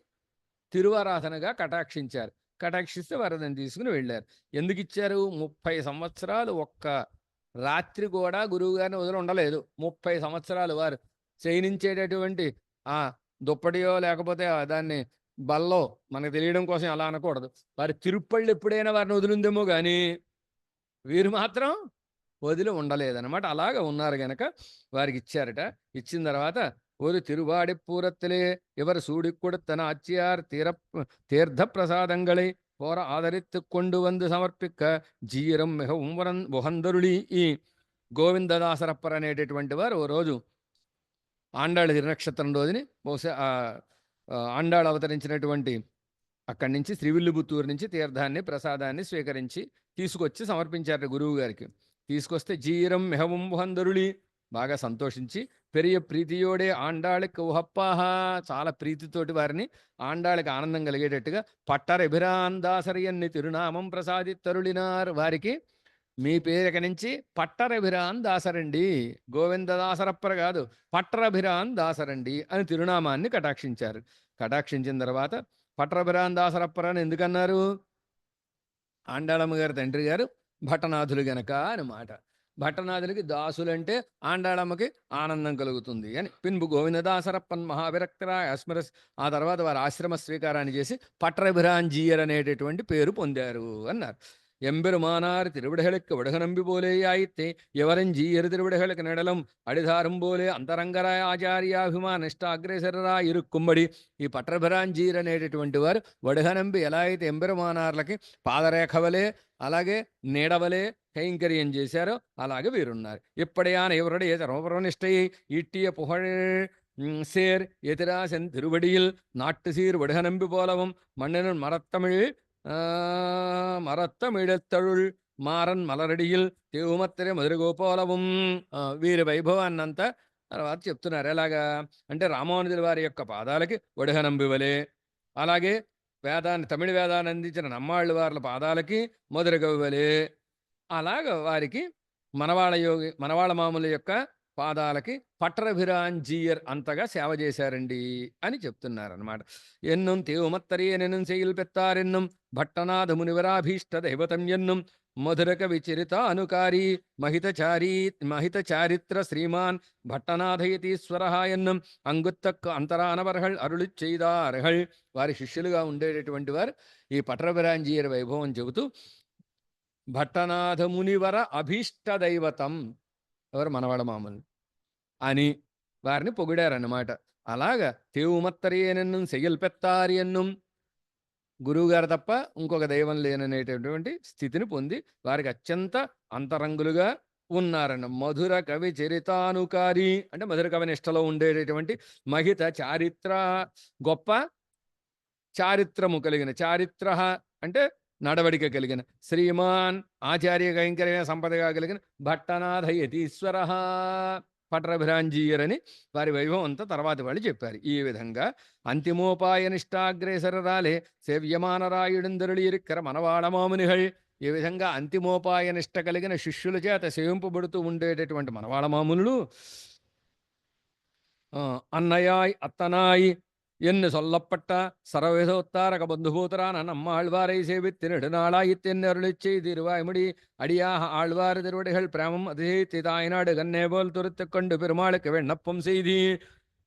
తిరువారాధనగా కటాక్షించారు. కటాక్షిస్తే వరదని తీసుకుని వెళ్ళారు. ఎందుకు ఇచ్చారు? 30 సంవత్సరాలు ఒక్క రాత్రి కూడా గురువు గారిని వదిలి ఉండలేదు. 30 సంవత్సరాలు వారు చేయనించేటటువంటి ఆ దుప్పటియో లేకపోతే దాన్ని బల్లో మనకు తెలియడం కోసం అలా అనకూడదు. వారి తిరుప్పళ్ళు ఎప్పుడైనా వారిని వదిలిందేమో కానీ వీరు మాత్రం వదిలి ఉండలేదన్నమాట. అలాగ ఉన్నారు గనక వారికి ఇచ్చారట. ఇచ్చిన తర్వాత ஒரு திருவாடிப்பூரத்திலே இவர் சூடிக் கொடுத்த நாச்சியார் தீர்த்த பிரசாதங்களை போற ஆதரித்து கொண்டு வந்து సమర్పిక జీరం మిகவும் ఉహందరుళి. ఈ గోవిందదాసరప్పర్ అనేటటువంటి వారు ఓ రోజు ఆండాళ్ళ తిరునక్షత్రం రోజుని బహుశా ఆండాళ్ళు అవతరించినటువంటి అక్కడి నుంచి శ్రీవిల్లుపుత్తూరు నుంచి తీర్థాన్ని ప్రసాదాన్ని స్వీకరించి తీసుకొచ్చి సమర్పించారు గురువు గారికి. తీసుకొస్తే జీరం మిகவும் ఉహందరుళి బాగా సంతోషించి పెరియ ప్రీతియోడే ఆండాళ్ళకి ఉహప్పాహ చాలా ప్రీతితోటి వారిని ఆండాళ్ళకి ఆనందం కలిగేటట్టుగా పట్టరభిరాందాసరియన్ని తిరునామం ప్రసాదిత్తరుళినార్. వారికి మీ పేరిక నుంచి పట్టరభిరాన్ దాసరండి, గోవిందదాసరప్పర కాదు పట్టరభిరాన్ దాసరండి అని తిరునామాన్ని కటాక్షించారు. కటాక్షించిన తర్వాత పట్టరభిరాన్ దాసరప్పర అని ఎందుకన్నారు? ఆండాళమ్మ గారి తండ్రి గారు భట్టనాథులు గనక అనమాట. భట్టనాథులకి దాసులంటే ఆండాళమ్మకి ఆనందం కలుగుతుంది అని. పిన్బు గోవిందదాసరప్పన్ మహావిరక్తరాయ అస్మరస్. ఆ తర్వాత వారు ఆశ్రమ స్వీకారాన్ని చేసి పట్రభిరాంజీయర్ అనేటటువంటి పేరు పొందారు అన్నారు. எம்பெருமானார் திருவிடைகளுக்கு வடுகநம்பி போலேயாயித்தே எவரஞ்சீயர் திருவிடைகளுக்கு நிழலும் அடிதாரும் போலே అంతరంగరాయ ఆచార్యాభిమానిష్టాగ్రేసరరాయి ఇరుక్కుమ్మడి ఈ పట్రభిరాంజీర్ అనేటటువంటి వారు వడగనంబి ఎలా అయితే ఎంబెరుమానార్లకి పాదరేఖవలే అలాగే నీడవలే కైంకర్యం చేశారో అలాగే వీరున్నారు. ఇప్పటియాన ఎవరుடைய சர்வபரனிஷ்டையை ஈட்டிய புகழ் சேர் எதிராசன் திருவடியில் நாட்டு சீர் வடுகநம்பி போலவும் மன்னனும் మరత్తమిడెత్తళుల్ మారన్ మలరడిயில் తేవుమత్తెర మధురగోపాలవం. వీరి వైభవాన్నంతా తర్వాత చెప్తున్నారు. ఎలాగా అంటే రామానుజుల వారి యొక్క పాదాలకి వడహనంబివలే, అలాగే వేదాన్ని తమిళ వేదాన్ని అందించిన నమ్మాళ్ళు వారి పాదాలకి మధురగవ్వలే, అలాగ వారికి మనవాళ్ళ మామూలు యొక్క పాదాలకి పట్రభిరాంజీయర్ అంతగా సేవ చేశారండి అని చెప్తున్నారనమాట. ఎన్నుం తేవుమత్తరియనెన్నుం సెయిల్ పెత్తారెన్నుం భట్టనాథ మునివరాభీష్ట దైవతం ఎన్నుం మధురక విచరిత అనుకారి మహిత చారిత్ర శ్రీమాన్ భట్టనాథయతీశ్వర ఎన్నుం అంగుత్తక్క అంతరానవర్హళ్ అరుళి చేదార్హళ్. వారి శిష్యులుగా ఉండేటటువంటి వారు ఈ పట్రభిరాంజీయర్ వైభవం చెబుతూ భట్టనాథ మునివర అభీష్ట దైవతం ఎవరు మనవాళ్ళ మామూలు అని వారిని పొగిడారన్నమాట. అలాగా తేవుమత్తరియనెన్నుం సెయ్యల్ పెత్తారియన్నుం గురువుగారు తప్ప ఇంకొక దైవం లేననేటటువంటి స్థితిని పొంది వారికి అత్యంత అంతరంగులుగా ఉన్నారన్న. మధుర కవి చరితానుకారి అంటే మధుర కవి నిష్టలో ఉండేటటువంటి మహిత చారిత్ర గొప్ప చారిత్రము కలిగిన చారిత్ర అంటే నడవడిక కలిగిన శ్రీమాన్ ఆచార్య కైంకర్య సంపదగా కలిగిన భట్టనాథ యతీశ్వర పట్రభిరాంజీయర్ అని వారి వైభవం అంతా తర్వాత వాళ్ళు చెప్పారు. ఈ విధంగా అంతిమోపాయ నిష్టాగ్రేసరాలే సేవ్యమానరాయుడందరులు ఇరిక్కర మనవాళమామునిహళ్. ఈ విధంగా అంతిమోపాయ నిష్ట కలిగిన శిష్యుల చేత సేవింపబడుతూ ఉండేటటువంటి మనవాళమామునులు అన్నయాయ్ అత్తనాయ్ என்று சொல்லப்பட்ட சரவேசோத்தாரக பந்துபூதரான நம்மாழ்வாரை சேவித்து நெடுநாளாயித்தென் அருளிச் செய்திருவாய்முடி அடியாக ஆழ்வார் திருவடிகள் பிரேமம் அதிசயித்து தாய்நாடு கண்ணே போல் துருத்து கொண்டு பெருமாளுக்கு விண்ணப்பம் செய்தி.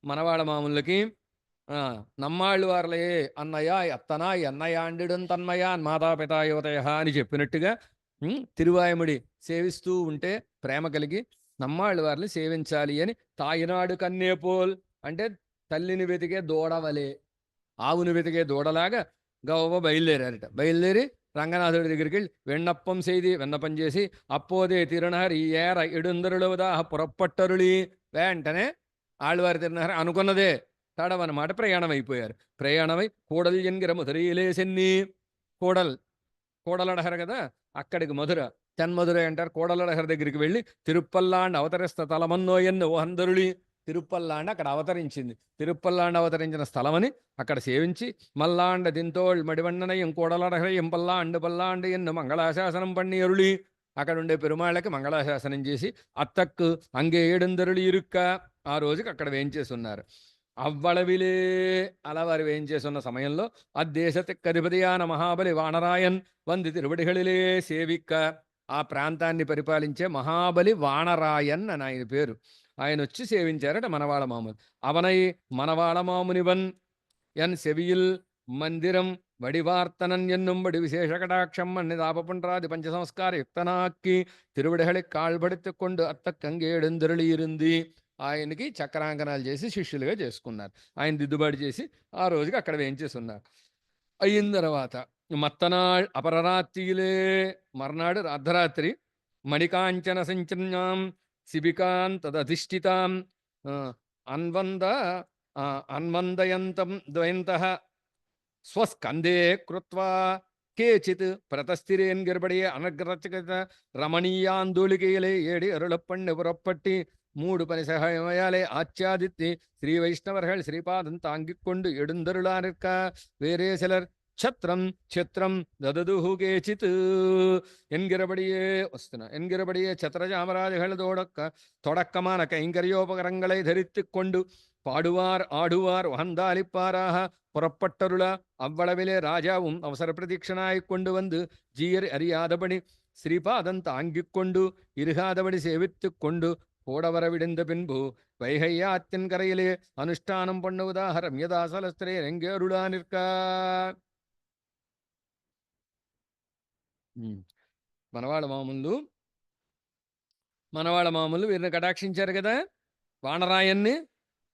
మనవాళ్ళ మామూలకి నమ్మాళ్ళు వారలే అన్నయ్య ఎత్తనాయ్ ఎన్నయాండిడున్ తన్మయాన్ మాతాపితా యువతయ అని చెప్పినట్టుగా తిరువాయముడి సేవిస్తూ ఉంటే ప్రేమ కలిగి నమ్మాళ్ళు వారిని సేవించాలి అని తాయినాడు కన్నేపోల్ అంటే తల్లిని వెతికే దూడవలే ఆవును వెతికే దూడలాగా గవ్వ బయలుదేరారట. బయలుదేరి రంగనాథుడి దగ్గరికి వెళ్ళి విన్నప్పం செய்தி విన్నపం చేసి అప్పోదే తిరునహరి ఏర ఎడుందరులవదాహ పురప్పట్టరుళి వెంటనే ఆళ్వారి తిరునహరి అనుకున్నదే తడవన్నమాట. ప్రయాణం అయిపోయారు. ప్రయాణమై కూడలి ఎన్గిర మధురైలేసెన్ని కూడలడహర కదా, అక్కడికి మధుర తెన్మధుర అంటారు. కూడలడహర దగ్గరికి వెళ్ళి తిరుప్పల్లాండ్ అవతరిస్త తలమన్నోయన్ను ఓహందరుళి తిరుప్పల్లాండ్ అక్కడ అవతరించింది. తిరుప్పల్లాండ్ అవతరించిన స్థలమని అక్కడ సేవించి మల్లాండ దింతోళ్ మడివన్ననయం కూడలడహరయం పల్లాండు పల్లాండు ఎన్ను మంగళాశాసనం పన్ని అరుళి అక్కడ ఉండే పెరుమాళ్ళకి మంగళాశాసనం చేసి అత్తక్కు అంగే ఏడుందరుళి ఇరుక్క ఆ రోజుకి అక్కడ వేయించేస్తున్నారు. అవ్వళవిలే అలా వారు వేయించేస్తున్న సమయంలో అద్దేశతిక్కధిపతియాన మహాబలి వానరాయన్ వంది తిరువడిகளிலே సేవిక్క ఆ ప్రాంతాన్ని పరిపాలించే మహాబలి వానరాయన్ అని ఆయన పేరు. ఆయన వచ్చి సేవించారట మనవాళ మాముని. అవనై మనవాళ మామునివన్ ఎన్ సెవియిల్ మందిరం వడివార్తనన్ ఎన్నుంబడి విశేష కటాక్షం అన్ని దాపపుండ్రాది పంచసంస్కార యుక్తనాక్కి తిరువడిహళి కాళ్బడిత్తుకొండు అత్తకంగేడుందరుళి ఇరుంది. ఆయనకి చక్రాంకనాలు చేసి శిష్యులుగా చేసుకున్నారు. ఆయన దిద్దుబాటు చేసి ఆ రోజుకి అక్కడ వేయించేస్తున్నారు. అయిన తర్వాత మత్తనాళ్ అపరరాత్రిలే మర్నాడు అర్ధరాత్రి మణికాంచన సంచన్యాం శిబికాన్ తదధిష్ఠితాం అన్వంద అన్వందయంతం ద్వయంతః స్వస్కందే కృత్వా కేచిత్ ప్రతస్థిరేన్ గిరబడియే అనగ్రచకత రమణీయాందోళికയിലെ ഏടി അരുളപ്പണ്ണ് പുറപ്പെട്ടി 3 പനി സഹായമയാലെ ആച്ഛാദിത്തി ശ്രീ వైష్ణవర్കൾ శ్రీపాదం తాంగిక్కొండు ఎడుందరులానిర్క వేరే చిలర్ ఛత్రం ఛత్రం దదదుహు కేచిత్ എൻകിറപടിയെ എൻകിറപടിയെ ഛത്രചാമരാജകൾ തുടക്കமான കൈങ്കര്യോപകരങ്ങളെ ധരിത്തുകൊണ്ടു പാടുവാർ ആടുവാർ വഹന്താലിപ്പാരാഹ പുറപ്പെട്ടരുള അവളവിലെ രാജാവും അവസരപ്രതീക്ഷനായി കൊണ്ടുവന്ന് ജീയർ അറിയാതപടി ശ്രീപാദം താങ്കിക്കൊണ്ടു ഇരുഹാതപടി സേവിത്തുകൊണ്ടു കൂടവരവിടുന്ന പിൻപു വൈഹയ്യാത്തിൻ കരയിലെ അനുഷ്ഠാനം പണ്ണുവതാഹ രമ്യദാസലസ്ത്രേ രംഗേരുളാനിർക്ക. మనవాళ్ళ మామూలు వీరిని కటాక్షించారు కదా, వానరాయన్ని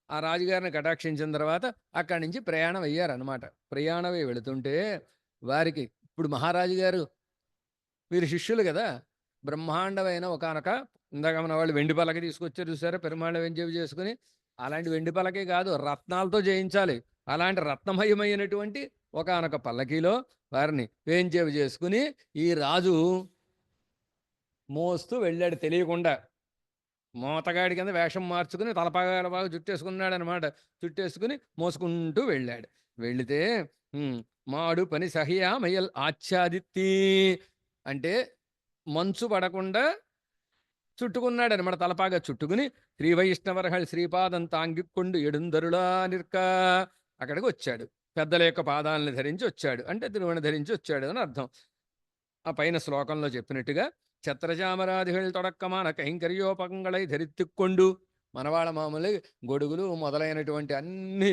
ఆ రాజుగారిని కటాక్షించిన తర్వాత అక్కడి నుంచి ప్రయాణం అయ్యారనమాట. ప్రయాణమై వెళుతుంటే వారికి ఇప్పుడు మహారాజు గారు వీరి శిష్యులు కదా, బ్రహ్మాండమైన ఒకనొక ఇందాక మన వాళ్ళు వెండి పలక తీసుకొచ్చారు చూసారా, పెరుమాళ్ళ వెంజేవి చేసుకుని. అలాంటి వెండి పలకే కాదు, రత్నాలతో చేయించాలి. అలాంటి రత్నమయమైనటువంటి ఒకనొక పల్లకీలో వారిని వేంచేవి చేసుకుని ఈ రాజు మోస్తూ వెళ్ళాడు. తెలియకుండా మోతగాడి కింద వేషం మార్చుకుని తలపాగా బాగా చుట్టేసుకున్నాడు అనమాట. చుట్టేసుకుని మోసుకుంటూ వెళ్ళాడు. వెళితే మాడు పని సహియా మయల్ ఆచ్ఛాదిత్తి అంటే మంచు పడకుండా చుట్టుకున్నాడు అనమాట. తలపాగా చుట్టుకుని శ్రీ వైష్ణవర్హళ్ శ్రీపాదం తాంగిక్కొండు ఎడుందరులా నిర్క అక్కడికి వచ్చాడు. పెద్దల యొక్క పాదాలను ధరించి వచ్చాడు అంటే తిరువణ ధరించి వచ్చాడు అని అర్థం. ఆ పైన శ్లోకంలో చెప్పినట్టుగా ఛత్రచామరాదిகள் తొడక్కమాన కైంకర్యోపకంగళై ధరిత్తుకొండు మనవాళ్ళ మామూలు గొడుగులు మొదలైనటువంటి అన్ని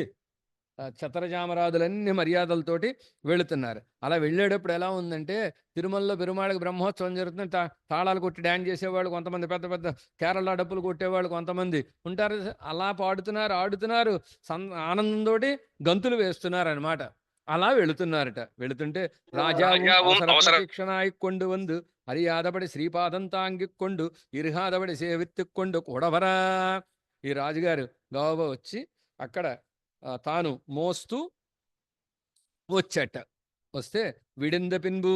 ఛత్రచామరాదులన్నీ మర్యాదలతోటి వెళుతున్నారు. అలా వెళ్ళేటప్పుడు ఎలా ఉందంటే, తిరుమలలో పెరుమాళకి బ్రహ్మోత్సవం జరుగుతుంది. తాళాలు కొట్టి డ్యాన్స్ చేసేవాళ్ళు కొంతమంది, పెద్ద పెద్ద కేరళ డప్పులు కొట్టేవాళ్ళు కొంతమంది ఉంటారు. అలా పాడుతున్నారు, ఆడుతున్నారు, ఆనందంతో గంతులు వేస్తున్నారు అనమాట. అలా వెళుతున్నారట. వెళుతుంటే రాజాక్షణాయి కొండు వందు అరియాదబడి శ్రీపాదం తాంగిక్కొండు ఇరుహాదబడి సేవిత్తుకొండు కూడవరా. ఈ రాజుగారు గౌబ వచ్చి అక్కడ తాను మోస్తూ వచ్చట. వస్తే విడింద పిన్బు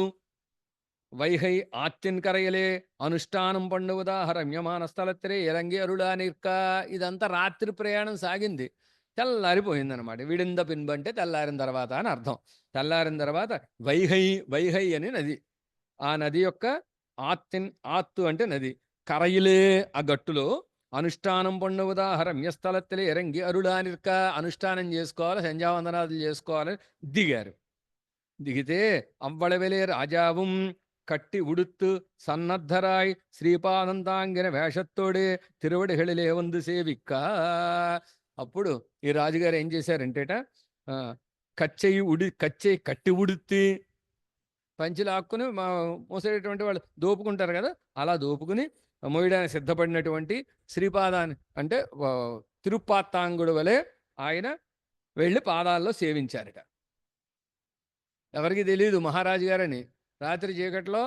వైహై ఆత్యన్ కరయలే అనుష్ఠానం పండువదాహ రమ్యమాన స్థలత్రే ఎరంగి అరుడా నిర్క. ఇదంతా రాత్రి ప్రయాణం సాగింది. తెల్లారిపోయిందనమాట. విడింద పిన్బు అంటే తెల్లారిన తర్వాత అని అర్థం. తెల్లారిన తర్వాత వైహై అని నది. ఆ నది యొక్క ఆత్తు అంటే నది. కరయిలే ఆ గట్టులో అనుష్ఠానం పండువదాహ రమ్యస్థలత్తిలే ఎరంగి అరుడానిర్క అనుష్ఠానం చేసుకోవాలి, సంధ్యావందనాదులు చేసుకోవాలని దిగారు. దిగితే అవ్వళవెలే రాజాவும் కట్టి ఉడుత్తు సన్నద్ధరాయ్ శ్రీపాదంతాంగిన వేషత్తోడే తిరువడిகளிலே வந்து సేవిక్క. అప్పుడు ఈ రాజుగారు ఏం చేశారంటేట ఆ, కచ్చెయి కట్టి ఉడిత్తి పంచి లాక్కుని మోసేటటువంటి వాళ్ళు దోపుకుంటారు కదా, అలా దోపుకుని మోయడానికి సిద్ధపడినటువంటి శ్రీపాదాన్ని అంటే తిరుపాత్తాంగుడు వలె ఆయన వెళ్ళి పాదాల్లో సేవించారట. ఎవరికి తెలియదు మహారాజు గారని. రాత్రి చీకట్లో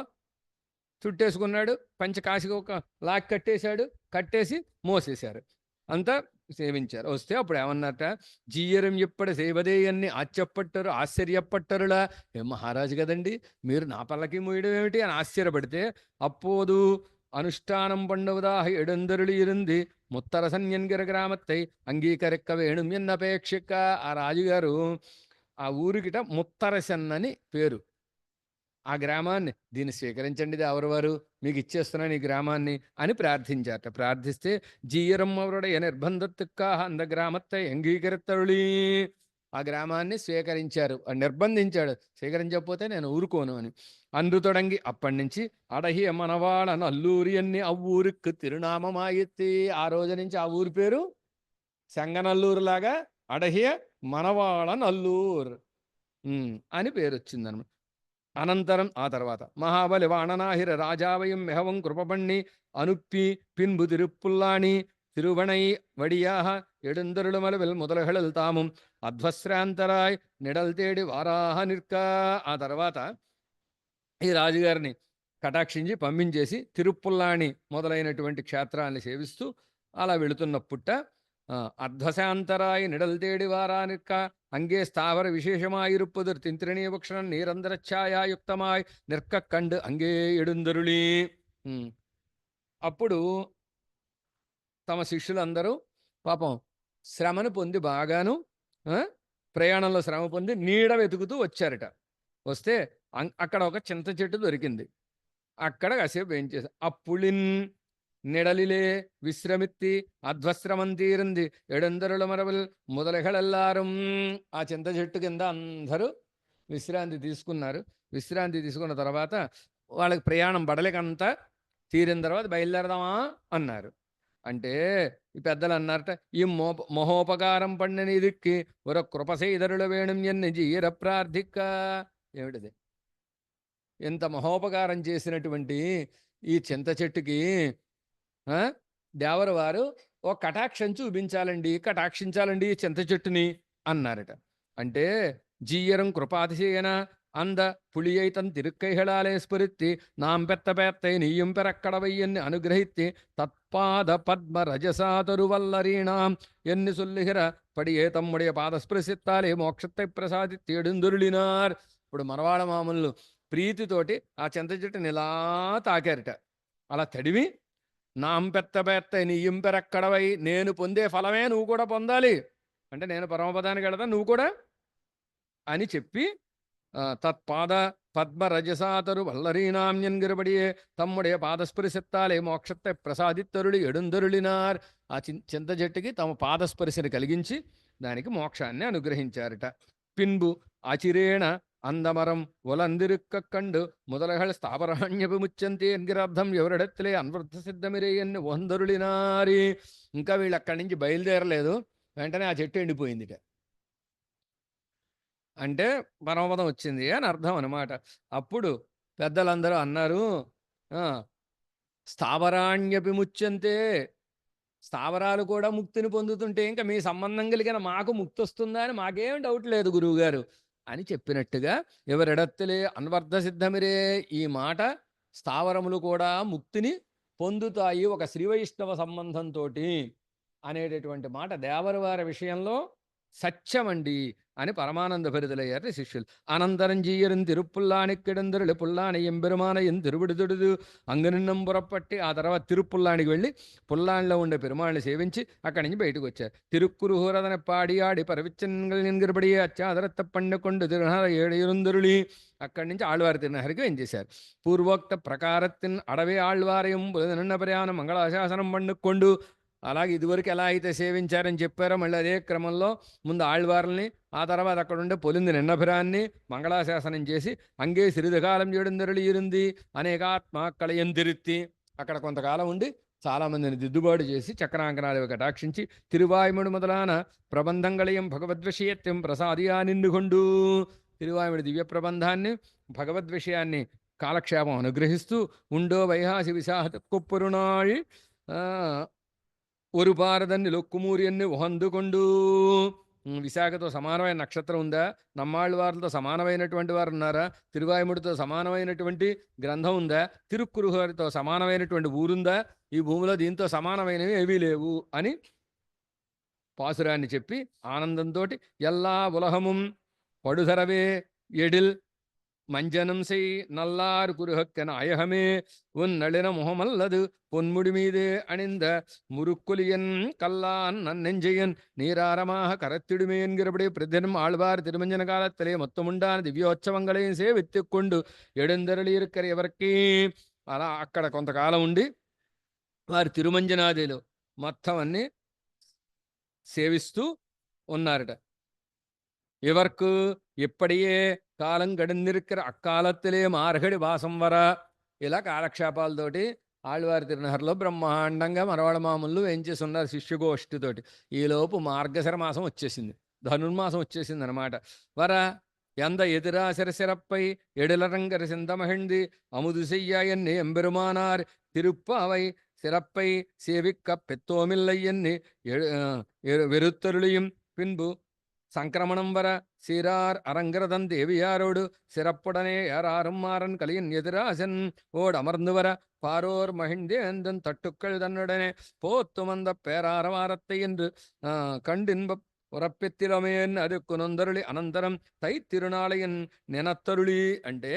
చుట్టేసుకున్నాడు, పంచ కాసిగా ఒక లాక్ కట్టేశాడు, కట్టేసి మోసేశారు, అంతా సేవించారు. వస్తే అప్పుడు ఏమన్నట, జీయరం ఎప్పటి సేవదేయన్ని ఆశ్చర్యపట్టరులా. ఏ మహారాజు కదండి, మీరు నా పల్లకి మోయడం ఏమిటి అని ఆశ్చర్యపడితే, అప్పోదు అనుష్ఠానం పండువదాహ ఎడందరులు ఇరుంది ముత్తరసన్యన్గిర గ్రామత్తై అంగీకరిక్క వేణుం ఎన్నపేక్షిక. ఆ రాజుగారు ఆ ఊరికిట ముత్తరసన్ అని పేరు. ఆ గ్రామాన్ని దీన్ని స్వీకరించండి దేవరవారు, మీకు ఇచ్చేస్తున్నాను ఈ గ్రామాన్ని అని ప్రార్థించారట. ప్రార్థిస్తే జీయరమ్మవరుடைய నిర్బంధత్తుక్కాహ అంద గ్రామத்தை అంగీకరిత్తరుళీ. ఆ గ్రామాన్ని స్వీకరించారు. నిర్బంధించాడు, స్వీకరించకపోతే నేను ఊరుకోను అని. అందుతొడంగి అప్పటి నుంచి అడహియ మనవాళ నల్లూరి అన్ని అవ్వూరికి తిరునామమాయెత్తి. ఆ రోజు నుంచి ఆ ఊరి పేరు సెంగనల్లూరు లాగా అడహియ మనవాళ నల్లూర్ అని పేరు వచ్చిందనమాట. అనంతరం ఆ తర్వాత మహాబలి వాణనాహిర రాజావయం మెహవం కృపపణ్ణి అనుప్పి పిన్బు తిరుప్పుల్లాణి తిరువణై వడియాహ ఎడుందరుడు మలవిల్ మొదలహళల్ తాముం అధ్వశ్రాంతరాయ్ నిడల్ తేడి వారాహ నిర్కా. ఆ తర్వాత ఈ రాజుగారిని కటాక్షించి పంపించేసి తిరుప్పుల్లాణి మొదలైనటువంటి క్షేత్రాన్ని సేవిస్తూ అలా వెళుతున్న పుట్ట అర్ధశాంతరాయి నిడల్ తేడి వారానిక్క అంగే స్థావర విశేషమాయిరుప్పుదుర్ తింత్రిణీవక్షణ నీరంధ్రఛాయాయుక్తమాయ్ నిర్క కండు అంగే ఎడుందరుళీ. అప్పుడు తమ శిష్యులందరూ పాపం శ్రమను పొంది బాగాను ప్రయాణంలో శ్రమ పొంది నీడ వెతుకుతూ వచ్చారట. వస్తే అక్కడ ఒక చింత చెట్టు దొరికింది. అక్కడ కాసేపు ఏం చేశారు. అప్పుళిన్ నిడలిలే విశ్రమిత్తి అధ్వశ్రమంతీరింది ఎడందరుల మరవల్ మొదలెగళెల్లారం. ఆ చింత చెట్టు కింద అందరూ విశ్రాంతి తీసుకున్నారు. విశ్రాంతి తీసుకున్న తర్వాత వాళ్ళకి ప్రయాణం బడలికంతా తీరిన తర్వాత బయలుదేరదామా అన్నారు. అంటే ఈ పెద్దలు అన్నారట, ఈ మహోపకారం పండిన ఇదిక్కి ఒక కృపసైదరుల వేణుం ఎన్ని జీర ప్రార్థిక్క. ఏమిటిది, ఎంత మహోపకారం చేసినటువంటి ఈ చింత చెట్టుకి దేవర వారు ఓ కటాక్షం చూపించాలండి, కటాక్షించాలండి చింత చెట్టుని అన్నారట. అంటే జీయరం కృపాతిశయన అంద పుళియైతం తిరుక్కైహళాలే స్ఫురిత్తి నాం పెత్తపేత్తై నీయం పెరక్కడవయ్యన్ని అనుగ్రహిత్తి తత్పాద పద్మ రజసాతరు వల్లరీణాం ఎన్ని సుల్లిహిర పడియే తమ్ముడియ పాదస్పృశిత్తాలే మోక్షత్తై ప్రసాదిత్తి ఎడుందురులినార్. ఇప్పుడు మనవాడ మామూలు ప్రీతితోటి ఆ చింత చెట్టుని ఇలా తాకారట. అలా తడివి నాం పెత్తపేత్తై నీయం పెరక్కడవై, నేను పొందే ఫలమే నువ్వు కూడా పొందాలి అంటే నేను పరమపదానికి వెళతా నువ్వు కూడా అని చెప్పి తత్పాద పద్మ రజసాతరు వల్లరీనామ్యన్ గిరబడియే తమ్ముడే పాదస్పరిశెత్తాలే మోక్షத்தை ప్రసాదిత్తరుడి ఎడుందరులినార్. ఆ చింత చెట్టుకి తమ పాదస్పరిశని కలిగించి దానికి మోక్షాన్ని అనుగ్రహించారట. పిన్బు ఆచిరేణ అందమరం ఒలందిరుక్క కండు మొదలహళ స్థాపరాణ్యపిముచ్చంతి ఎన్గిరర్థం ఎవరిడెత్తలే అన్వర్థ సిద్ధమిరేయన్ని వందరులినారి. ఇంకా వీళ్ళు అక్కడి నుంచి బయలుదేరలేదు, వెంటనే ఆ చెట్టు ఎండిపోయిందిట. అంటే పరమపదం వచ్చింది అని అర్థం అనమాట. అప్పుడు పెద్దలందరూ అన్నారు, స్థావరాణ్యపిముచ్చంతే, స్థావరాలు కూడా ముక్తిని పొందుతుంటే ఇంకా మీ సంబంధం కలిగిన మాకు ముక్తి వస్తుందా అని మాకేం డౌట్ లేదు గురువుగారు అని చెప్పినట్టుగా ఎవరెడత్తలే అన్వర్ధ సిద్ధమిరే. ఈ మాట స్థావరములు కూడా ముక్తిని పొందుతాయి ఒక శ్రీవైష్ణవ సంబంధంతో అనేటటువంటి మాట దేవర వారి విషయంలో సత్యమండి అని పరమానంద భరితులయ్యారు శిష్యులు. అనంతరం జీయరం తిరుప్పుల్లానిక్కిడందరులు పుల్లాని ఎంబెరుమానయం తిరువిడుదుడు అంగనిన్నం పురపట్టి ఆ తర్వాత తిరుప్పుల్లానికి వెళ్ళి పుల్లానిలో ఉండే పెరుమాళ్ళని సేవించి అక్కడి నుంచి బయటకు వచ్చారు. తిరుక్కురుహూరదన పాడి ఆడి పరవిచ్చన్గడి అచ్చాదరత్త పండుకొండు తిరుహర ఏడురుందరుళి. అక్కడి నుంచి ఆళ్వారి తిరునహరికి ఏం చేశారు. పూర్వోక్త ప్రకారత్తిన్ అడవే ఆళ్వారయం నిన్న ప్రయాణం మంగళాశాసనం పండుకొండు. అలాగే ఇదివరకు ఎలా అయితే సేవించారని చెప్పారో మళ్ళీ అదే క్రమంలో ముందు ఆళ్వార్లని, ఆ తర్వాత అక్కడ ఉండే పొలింది నిన్నభిరాన్ని మంగళాశాసనం చేసి అంగే సిరిదకాలం చేయడం దొరలి ఇరుంది అనేకాత్మ కళయం తిరుత్తి అక్కడ కొంతకాలం ఉండి చాలామందిని దిద్దుబాటు చేసి చక్రాంకణాలు కటాక్షించి తిరువాయుముడు మొదలాన ప్రబంధంగళయం భగవద్విషయత్వం ప్రసాదియా నిండుకొండు. తిరువాయుముడి దివ్య ప్రబంధాన్ని భగవద్విషయాన్ని కాలక్షేపం అనుగ్రహిస్తూ ఉండో వైహాసి విశాఖ కొప్పురునాళ్ ஒரு பாரதన్ని లొక్కుమూరియన్ని ఒహందుకొండు. విశాఖతో సమానమైన నక్షత్రం ఉందా? నమ్మాళ్ళవార్లతో సమానమైనటువంటి వారు ఉన్నారా? తిరువాయుముడితో సమానమైనటువంటి గ్రంథం ఉందా? తిరుక్కురుహరితో సమానమైనటువంటి ఊరుందా? ఈ భూమిలో దీంతో సమానమైనవి ఏవీ లేవు అని పాసురాన్ని చెప్పి ఆనందంతో ఎల్లా ఉలహముం పడుధరవే ఎడిల్ மஞ்சனம் செய் நல்லார் குருகக்கன அயகமே உன் நளின முகமல்லது பொன்முடி மீது அணிந்த முருக்குலியன் கல்லான் நன்னெஞ்சையன் நீராரமாக கரத்திடுமே என்கிறபடி பிரதினம் ஆழ்வார் திருமஞ்சன காலத்திலே மொத்தமுண்டான దివ్యోత్సవంగளையும் సేవిత్తుக் கொண்டு ఎడందరళి இருக்கிற ఎవరికి అలా అక్కడ కొంతకాలం ఉండి వారి తిరుమంజనాదిలో మొత్తం అన్ని సేవిస్తూ ఉన్నారట. இவர்க்கு இப்படியே కాలం గడిందిరిక్కర అక్కాలత్తిలే మార్గడి వాసం వర. ఇలా కాలక్షేపాలతోటి ఆళ్వారి తిరునహర్లో బ్రహ్మాండంగా మనవాళ్ళ మామూలు వేయించేసి ఉన్నారు శిష్యగోష్ఠితోటి. ఈలోపు మార్గశిర మాసం వచ్చేసింది, ధనుర్మాసం వచ్చేసింది అనమాట. వర எந்த எதிராசிர சிறப்பை எழிலரங்கர் சிந்தமகிழ்ந்து அமுது செய்ய என்னை எம்பெருமானார் திருப்பாவை சிறப்பை சேவிக்க பெத்தோமில்லை என்னை வெறுத்தருளியும் பின்பு சங்கிரமணம் வர சீரார் அரங்கரதன் தேவியாரோடு சிறப்புடனே யாராரும் மாறன் கலியின் எதிராசன் ஓடு அமர்ந்து வர பாரோர் மகிழ்ந்தேந்தன் தட்டுக்கள் தன்னுடனே போத்து வந்த பேராரவாரத்தை என்று கண்டின்ப ఉరపెత్తిరమేన్ అదుక్కు నొందరుళి అనంతరం తై తిరునాళయన్ నెనత్తరుళి. అంటే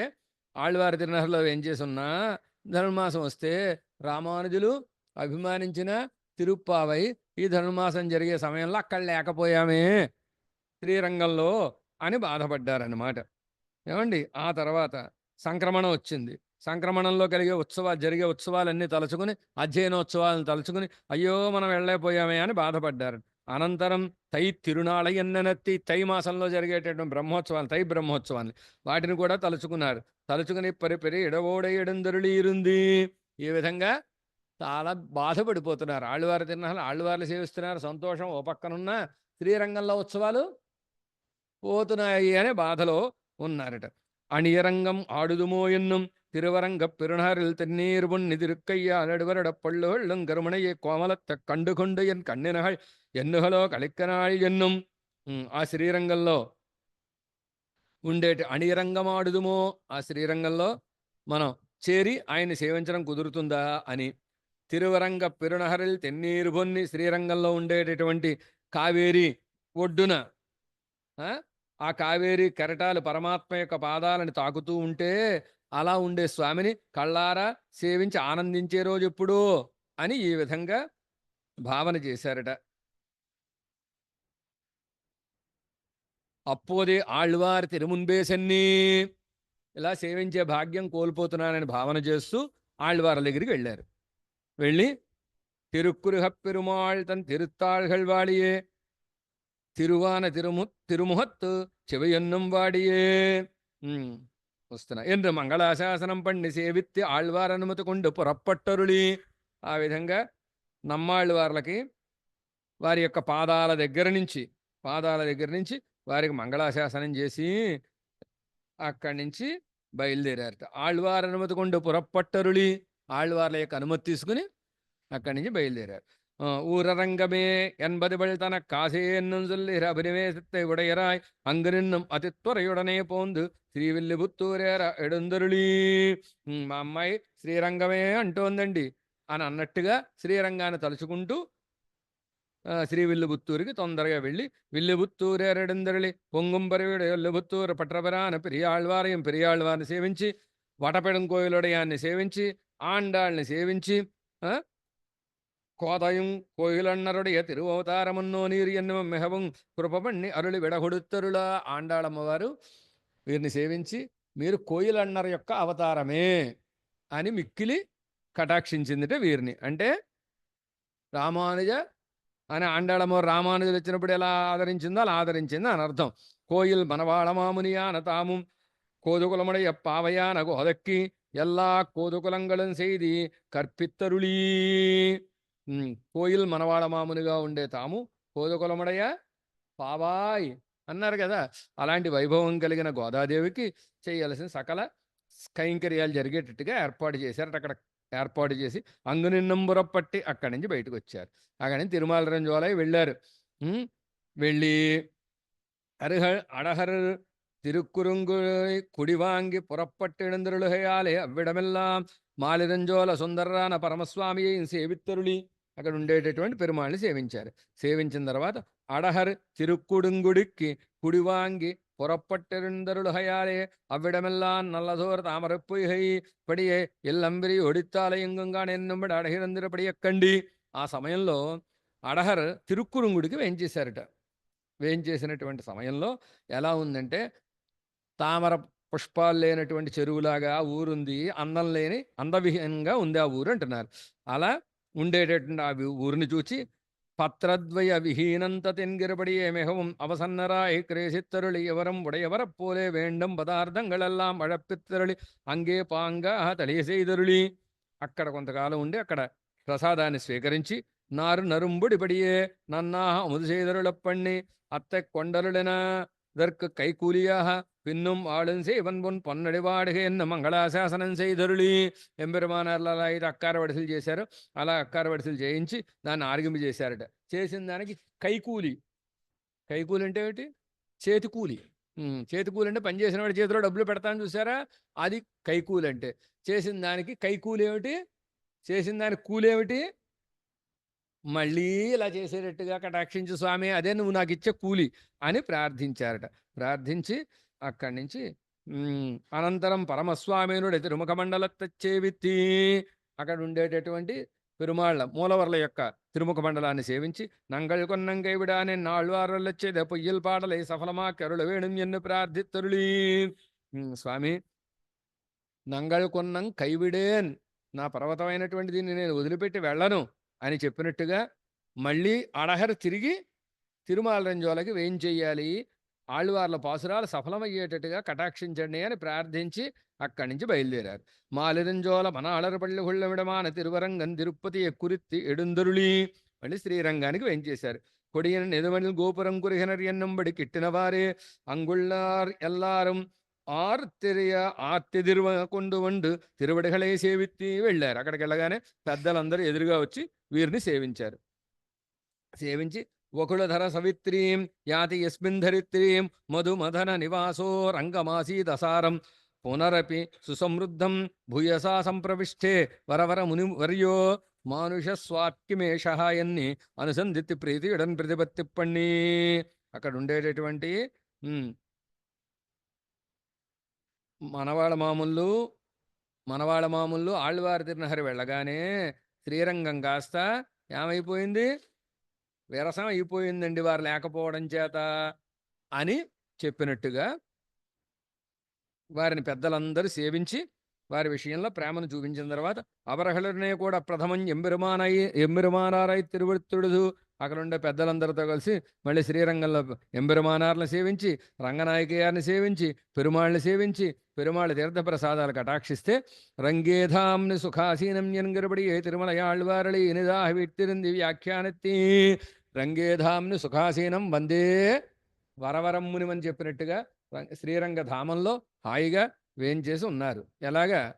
ఆళ్వారి తిరునహర్లో ఏం చేసున్నా ధనుర్మాసం వస్తే రామానుజులు అభిమానించిన తిరుప్పావై ఈ ధనుర్మాసం జరిగే సమయంలో అక్కడ లేకపోయామే శ్రీరంగంలో అని బాధపడ్డారన్నమాట. ఏమండి, ఆ తర్వాత సంక్రమణం వచ్చింది. సంక్రమణంలో జరిగే ఉత్సవాలన్నీ తలుచుకుని అధ్యయనోత్సవాలను తలుచుకుని అయ్యో మనం వెళ్ళలేకపోయామే అని బాధపడ్డారు. అనంతరం తై తిరునాళయన్నెత్తి తై మాసంలో జరిగేటటువంటి బ్రహ్మోత్సవాలు, తై బ్రహ్మోత్సవాన్ని వాటిని కూడా తలుచుకున్నారు. తలుచుకుని పరిపెరి ఎడవోడై ఎడందరుళీరుంది. ఈ విధంగా చాలా బాధపడిపోతున్నారు. ఆళ్వారి తిరునాళ్ళు ఆళ్వార్లు సేవిస్తున్నారు, సంతోషం ఓ పక్కనున్న శ్రీరంగంలో ఉత్సవాలు పోతున్నాయి అనే బాధలో ఉన్నారట. అణియరంగం ఆడుదుమో ఎన్నుం తిరువరంగ పెరునహరిల్ తెన్నీరు பொன்னி திருக்கையால் நடுவரட பள்ளொள்ளும் கருமணையை கோமலத்த కండుకొండు ఎన్ కన్నెనహళ్ ఎన్నుహలో కలిక్కనాళ్ ఎన్నుం. ఆ శ్రీరంగంలో ఉండేటి అణిరంగం ఆడుదుమో, ఆ శ్రీరంగంలో మనం చేరి ఆయన్ని సేవించడం కుదురుతుందా అని. తిరువరంగ పెరునహరిల్ తెన్నీరు పొన్ని, శ్రీరంగంలో ఉండేటటువంటి కావేరి ఒడ్డున ఆ కావేరి కెరటాలు పరమాత్మ యొక్క పాదాలను తాకుతూ ఉంటే అలా ఉండే స్వామిని కళ్ళారా సేవించి ఆనందించే రోజు ఎప్పుడూ అని ఈ విధంగా భావన చేశారట. అప్పోదే ఆళ్వారి తిరుమున్బేసన్ని, ఇలా సేవించే భాగ్యం కోల్పోతున్నానని భావన చేస్తూ ఆళ్వార్ల దగ్గరికి వెళ్ళారు. వెళ్ళి తిరుక్కురుహ పెరుమాళ్ తన్ తిరుత్తాళ్கள் వాడియే తిరువాన తిరుముహత్తు చెవయన్నం వాడియే వస్తున్నా என்று మంగళాశాసనం పండి సేవిత్తి ఆళ్వార్ అనుమతి కొండు పురప్పట్టరుళి. ఆ విధంగా నమ్మాళ్ళవార్లకి వారి యొక్క పాదాల దగ్గర నుంచి వారికి మంగళాశాసనం చేసి అక్కడి నుంచి బయలుదేరారట. ఆళ్వార్ అనుమతి కొండు పురప్పట్టరుళి, ఆళ్వార్ల యొక్క అనుమతి తీసుకుని అక్కడి నుంచి బయలుదేరారు. ஊரரங்கமே என்பதுவள் தன காசே என்னும் சொல்லி அபினிவேசத்தை உடையராய் அங்கு நின்னும் அதித்துறையுடனே போந்து శ్రీవిల్లిపుత్తూరేర ఎడుందరుళి. మా అమ్మాయి శ్రీరంగమే అంటోందండి అని అన్నట్టుగా శ్రీరంగాన్ని తలుచుకుంటూ శ్రీవిల్లిపుత్తూరికి తొందరగా వెళ్ళి విల్లిపుత్తూరేరెడుందరుళి పొంగుంపరివిడ విల్లిపుత్తూరు పట్రపరాన పెరియాళ్వారిని సేవించి వటపెడుంకోయిలుడయాన్ని సేవించి ఆండాళ్ళని సేవించి கோதையும் கோயிலண்ணருடைய తిరువతారమున్నో నీరు ఎన్నో మెహవం కృపపణ్ణి అరుళి విడగొడుతరులా. ఆండాళమ్మవారు వీరిని సేవించి మీరు కోయిలన్నర యొక్క అవతారమే అని మిక్కిలి కటాక్షించిందిట వీరిని. అంటే రామానుజ అని ఆండాళమ్మవారు రామానుజులు వచ్చినప్పుడు ఎలా ఆదరించిందో అలా ఆదరించింది అని అర్థం. కోయిల్ మనవాళమామునియాన తాము கோதுகுலமுடைய பாவையான கோதக்கி எல்லா கோதுகுலங்களும் செய்ది కర్పిత్తరుళీ. కోయిల్ మనవాళ మామునిగా ఉండే తాము కోదుకులముడయ పావాయ్ అన్నారు కదా. అలాంటి వైభవం కలిగిన గోదాదేవికి చేయాల్సిన సకల కైంకర్యాలు జరిగేటట్టుగా ఏర్పాటు చేశారట. అక్కడ ఏర్పాటు చేసి అంగునిన్నంబురపట్టి అక్కడి నుంచి బయటకు వచ్చారు. అక్కడి నుంచి తిరుమల రంజోలై వెళ్ళారు. వెళ్ళి అడహర్ తిరుక్కురుంగుళై కుడివాంగి పురప్పట్టెడుందరుళయాలే అవ్విడమెల్లాం మాలిరంజోల సుందర్రాన పరమస్వామి సేవిత్తరుళి. అక్కడ ఉండేటటువంటి పెరుమాళ్ళని సేవించారు. సేవించిన తర్వాత అడహర్ తిరుక్కుడుంగుడికి కుడివాంగి புறப்பட்டிருந்தருளுகையாலே அவ்விடமெல்லாம் நல்லதோர் தாமரப்புகை படியே ఎల్లంబరి ఒడిత్తాలయంగా ఎన్నుంబడి అడహిరందిరపడియ కండి. ఆ సమయంలో అడహర్ తిరుక్కురుంగుడికి వేయించేశారట. వేయించేసినటువంటి సమయంలో ఎలా ఉందంటే తామర పుష్పాలు లేనటువంటి చెరువులాగా ఊరుంది, అందం లేని అందవిహీనంగా ఉంది ఆ ఊరు అంటున్నారు. అలా ఉండేటటువంటి ఆ ఊరిని చూచి பத்திரத்வய விஹீனந்த தென்கிறபடியே மிகவும் அவசன்னராய் கிரேசித்தருளி எவரும் உடையவரப்போலே வேண்டும் పదార్థங்களெல்லாம் అழపిత్తరుళి అంగే పాంగాహ తళియ செய்தருளி. అక్కడ కొంతకాలం ఉండి అక్కడ ప్రసాదాన్ని స్వీకరించి నారు నరుంబుడిపడియే నన్నాహ అముదు செய்தருளப்பண்ணி అత్తె కొండలుడెనదற்கு கைகூலியாக பின்னும் ஆளும் செய்வன் பொன் பொன்னடிవాడుగా ఎన్న మంగళాశాసనం செய்தருளి. ఎంబెరుమానార్లు అలా అయితే అక్కార వడిసలు చేశారు. అలా అక్కార వడిసలు చేయించి దాన్ని ఆరగింపు చేశారట. చేసిన దానికి కైకూలి. కైకూలి అంటే ఏమిటి? చేతికూలి. చేతికూలి అంటే పనిచేసిన వాడి చేతిలో డబ్బులు పెడతాను చూసారా, అది కైకూలి అంటే. చేసిన దానికి కైకూలి ఏమిటి? చేసిన దానికి కూలేమిటి? మళ్ళీ ఇలా చేసేటట్టుగా కటాక్షించు స్వామి, అదే నువ్వు నాకు ఇచ్చే కూలి అని ప్రార్థించారట. ప్రార్థించి అక్కడి నుంచి అనంతరం పరమస్వామినుడి తిరుముఖమండల తెచ్చేవిత్తి అక్కడ ఉండేటటువంటి పెరుమాళ్ళ మూలవర్ల యొక్క తిరుముఖ మండలాన్ని సేవించి నంగళ్ కొన్నం కైవిడానే నాళ్వారొల్లొచ్చేదే పొయ్యల్ పాడలై సఫలమా కరుళ వేణుం ఎన్ను ప్రార్థిత్తరుళీ. స్వామి, నంగళ్ కొన్నం కైవిడేన్, నా పర్వతమైనటువంటి దీన్ని నేను వదిలిపెట్టి వెళ్ళను అని చెప్పినట్టుగా మళ్ళీ అడహర్ తిరిగి తిరుమల రంజోలకి వేయించేయాలి, ఆళ్వార్ల పాసురాలు సఫలమయ్యేటట్టుగా కటాక్షించండి అని ప్రార్థించి అక్కడి నుంచి బయలుదేరారు. మాలిరంజోల మనాళరపల్లి హుళ్ళమిడమాన తిరువరంగం తిరుపతి ఎక్కురిత్తి ఎడుందరుళి. మళ్ళీ శ్రీరంగానికి వేయించేశారు. కొడియన నెదుమణిల్ గోపురం కురిహనర్ ఎన్నంబడి కిట్టినవారే అంగుళ్ళార్ ఎల్లారం ఆర్తిదిరువ కొండు వండు తిరువడిగళే సేవిత్తి వెళ్ళారు. అక్కడికి వెళ్ళగానే పెద్దలందరూ ఎదురుగా వచ్చి వీరిని సేవించారు. సేవించి వకుళధర సవిత్రీం యాతి యస్మిన్ ధరిత్రీం మధుమధన నివాసో రంగమాసీదసారం పునరపి సుసమృద్ధం భూయసా సంప్రవిష్ఠే వరవర మునివర్యో మానుషస్వాక్యమేష ఎన్ని అనుసంధిత్తి ప్రీతి ఇడన్ ప్రతిపత్తి పణ్ణి. అక్కడ ఉండేటటువంటి మనవాళ్ళ మామూళ్ళు ఆళ్వారి తిరునహరి వెళ్ళగానే శ్రీరంగం కాస్త ఏమైపోయింది? విరసం అయిపోయిందండి వారు లేకపోవడం చేత అని చెప్పినట్టుగా వారిని పెద్దలందరూ సేవించి వారి విషయంలో ప్రేమను చూపించిన తర్వాత అవరహళనే కూడా ప్రథమం ఎంబెరుమానారై తిరువృత్తుడు అక్కడ ఉండే పెద్దలందరితో కలిసి మళ్ళీ శ్రీరంగంలో ఎంబెరుమానార్లను సేవించి రంగనాయకయాన్ని సేవించి పెరుమాళ్ళని సేవించి పెరుమాళ్ళ తీర్థప్రసాదాలు కటాక్షిస్తే రంగేధాంని సుఖాసీనం ఎన్గరబడి తిరుమలయాళ్వారళి ఇనిదాహ విట్టిరింది వ్యాఖ్యానెత్తి రంగేధాంని సుఖాసీనం వందే వరవరం మునిమని చెప్పినట్టుగా శ్రీరంగధామంలో హాయిగా వేంచేసి ఉన్నారు. ఎలాగా?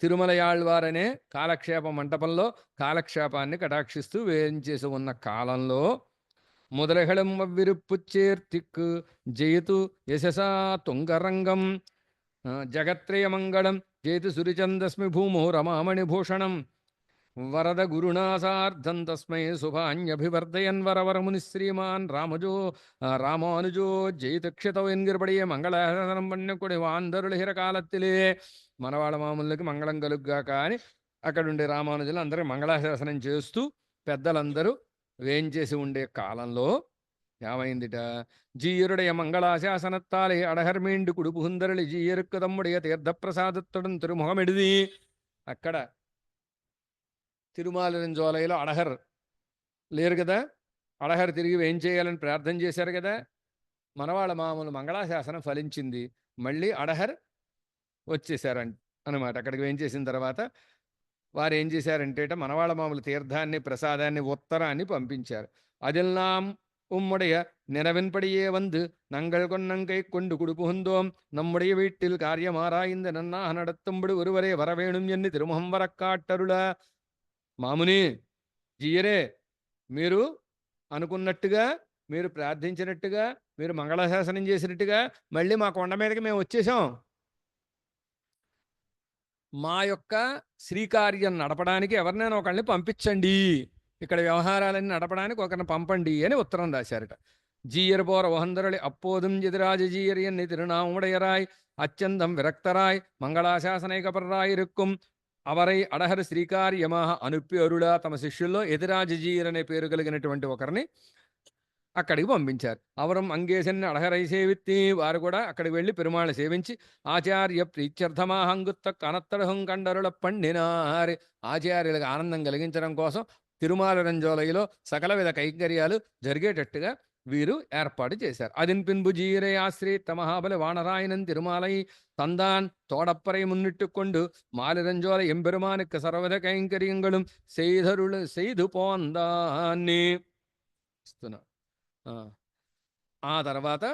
తిరుమలయాళ్వారనే కాలక్షేప మంటపంలో కాలక్షేపాన్ని కటాక్షిస్తూ వేయించేసి ఉన్న కాలంలో முதலைகளும் அவ்விருப்புச்சேர்த்திக்கு ஜெயது யசசா துங்கரங்கம் ஜகத்ரயமங்கலம் ஜெயது சுரிச்சந்தஸ்மி பூமோ ரமாமணிபூஷணம் వరద గురునాసార్థం తస్మై శుభాన్యభివర్ధయన్ వరవరముని శ్రీమాన్ రామానుజో జయితక్షితవు ఎన్గిరపడియే మంగళాసనం పణ్యకుడి వాందరుల హిరకాలత్తిలే. మనవాళ్ళ మామూలకి మంగళం కలుగ్గా కానీ అక్కడుండే రామానుజులు అందరూ మంగళాశాసనం చేస్తూ పెద్దలందరూ వేంచేసి ఉండే కాలంలో ఏమైందిట? జీయరుடைய మంగళాశాసనత్తాలే అడహర్మీండు కుడు పుహుందరళి జీయరుక్కు తమ్ముడియ తీర్థప్రసాదత్తుడం తిరుముఖమెడిది. అక్కడ తిరుమాలిరంజోలైలో అడహర్ లేరు కదా, అడహర్ తిరిగి ఏం చేయాలని ప్రార్థన చేశారు కదా. మనవాళ్ళ మామూలు మంగళాశాసనం ఫలించింది. మళ్ళీ అడహర్ వచ్చేసారంట అనమాట. అక్కడికి వేయించేసిన తర్వాత వారు ఏం చేశారంటే మనవాళ్ళ మామూలు తీర్థాన్ని ప్రసాదాన్ని ఉత్తరాన్ని పంపించారు. అదిల్నాం உம்முடைய நிறவின்படியே வந்து நங்கள் கொன்னங்கை கொண்டு குடுபுகுந்தோம் நம்முடைய வீட்டில் காரியமாராய்ந்து நன்னாக நடத்தும்படி ஒருவரே வரவேணும் என்று తిరుమహం వరకాట్టరుల. మాముని జీయరే, మీరు అనుకున్నట్టుగా, మీరు ప్రార్థించినట్టుగా, మీరు మంగళాశాసనం చేసినట్టుగా మళ్ళీ మా కొండ మీదకి మేము వచ్చేసాం. మా యొక్క శ్రీకార్యం నడపడానికి ఎవరినైనా ఒకళ్ళని పంపించండి, ఇక్కడ వ్యవహారాలన్నీ నడపడానికి ఒకరిని పంపండి అని ఉత్తరం రాశారట. జీయర్ పోర ఒహందరళి అప్పోదుం ఎదిరాజ జీయర్ ఎన్ని తిరునాముడయరాయ్ అత్యంతం విరక్తరాయ్ మంగళాశాసనైకపర్రాయ్ ఇరుక్కుం అవరై అడహర్ శ్రీకార్యమాహ అనుప్పి అరుడా. తమ శిష్యుల్లో ఎదిరాజజీయర్ అనే పేరు కలిగినటువంటి ఒకరిని అక్కడికి పంపించారు. అవరం అంగేశన్ని అడహరై సేవిత్తి, వారు కూడా అక్కడికి వెళ్ళి పెరుమాళ్ సేవించి ఆచార్య ప్రీత్యర్థమాహంగుత్త కనత్తడహం కండరుల పండినారి. ఆచార్యులకు ఆనందం కలిగించడం కోసం తిరుమాల రంజోలయిలో సకల విధ కైంకర్యాలు జరిగేటట్టుగా వీరు ఏర్పాటు చేశారు. అదిన్ పిన్బు జీరే ఆశ్రీత మహాబలి వాణరాయనన్ తిరుమాలై தந்தான் தோடப்பறை முன்னிட்டு கொண்டு மாலிரஞ்சோல எம்பெருமானுக்கு சர்வத கைங்கரியங்களும் செய்து போந்தாన్ని ఇస్తున్నా. ఆ తర్వాత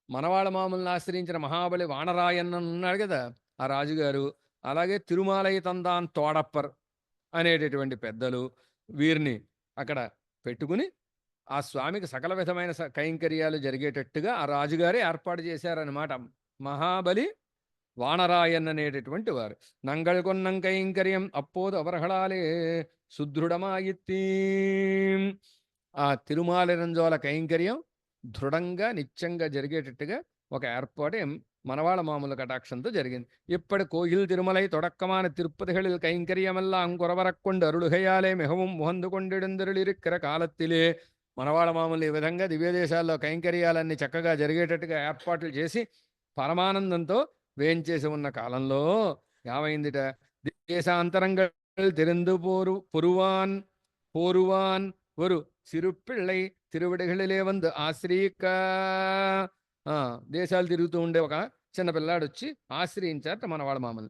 మనవాళ్ళ మామూలను ఆశ్రయించిన మహాబలి వాణరాయన్న ఉన్నాడు కదా ఆ రాజుగారు, అలాగే తిరుమాలై తందాన్ తోడప్పర్ అనేటటువంటి పెద్దలు వీరిని అక్కడ పెట్టుకుని ఆ స్వామికి సకల విధమైన కైంకర్యాలు జరిగేటట్టుగా ఆ రాజుగారే ఏర్పాటు చేశారనమాట. మహాబలి వాణరాయన్ అనేటటువంటి వారు. నంగళ్ కొన్నం కైంకర్యం అప్పోదు అవరహళాలే సుదృఢమాయిత్తీ. ఆ తిరుమాలిరంజోల కైంకర్యం దృఢంగా నిత్యంగా జరిగేటట్టుగా ఒక ఏర్పాటు మనవాళ్ళ మామూలు కటాక్షంతో జరిగింది. ఇప్పటి కోయిల్ తిరుమలై తొడక్కమాన తిరుపతిகளில் கைங்கரியமெல்லாம் குறவரக்கொண்டு అరుళుగయాలే మిహவும் ముహందు కొండెడుందరులిరిక్కర కాలత్తిలే. మనవాళ్ళ మామూలు ఈ విధంగా దివ్యదేశాల్లో కైంకర్యాలన్నీ చక్కగా జరిగేటట్టుగా ఏర్పాట్లు చేసి పరమానందంతో వేంచేసి ఉన్న కాలంలో ఏమైందిట, దేశాంతరంగల్ తిరందు పోరువాన్ ஒரு సిరుపిళ్ళై తిరువిడిகளிலே வந்து ఆశ్రీక. దేశాలు తిరుగుతూ ఉండే ఒక చిన్న పిల్లాడు వచ్చి ఆశ్రయించారట మనవాళ్ళ మామూలు.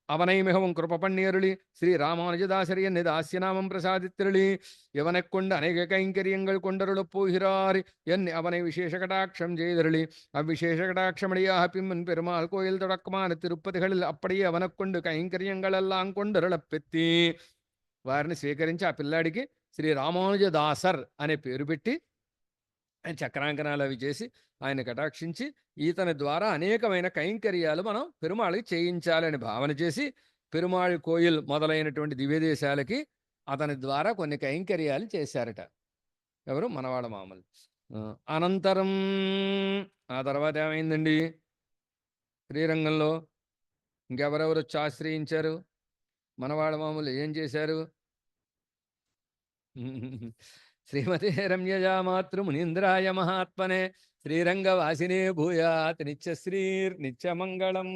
அவனை மிகவும் கிருப பண்ணியருளி ஸ்ரீ ராமானுஜதாசரியன் தாசியநாமம் பிரசாதித்திருளி இவனை கொண்டு அநேக கைங்கரியங்கள் கொண்டருளப் போகிறார் என்னை அவனை விசேஷ கடாட்சம் செய்தருளி அவ்விசேஷ கடாட்சமடியாக பிம்மன் பெருமாள் கோயில் தொடக்கமான திருப்பதிகளில் அப்படியே அவனை கொண்டு கைங்கரியங்கள் எல்லாம் கொண்டருளப் பெத்தி వారిని స్వీకరించి ఆ పిల్లాడికి శ్రీ రామానుజదాసర్ అనే పేరు పెట్టి ఆయన చక్రాంకనాలు అవి చేసి ఆయన కటాక్షించి ఈతని ద్వారా అనేకమైన కైంకర్యాలు మనం పెరుమాళకి చేయించాలని భావన చేసి పెరుమాళ్ కోయిల్ మొదలైనటువంటి దివ్యదేశాలకి అతని ద్వారా కొన్ని కైంకర్యాలు చేశారట. ఎవరు? మనవాళ్ళ మామూలు. అనంతరం ఆ తర్వాత ఏమైందండి, శ్రీరంగంలో ఇంకెవరెవరు వచ్చి ఆశ్రయించారు? మనవాళ్ళ మామూలు ఏం చేశారు? శ్రీమతే రమ్యజా మాతృమునీంద్రాయ మహాత్మనే శ్రీరంగవాసినే భూయాత్ నిత్యశ్రీర్ నిత్యమంగళం.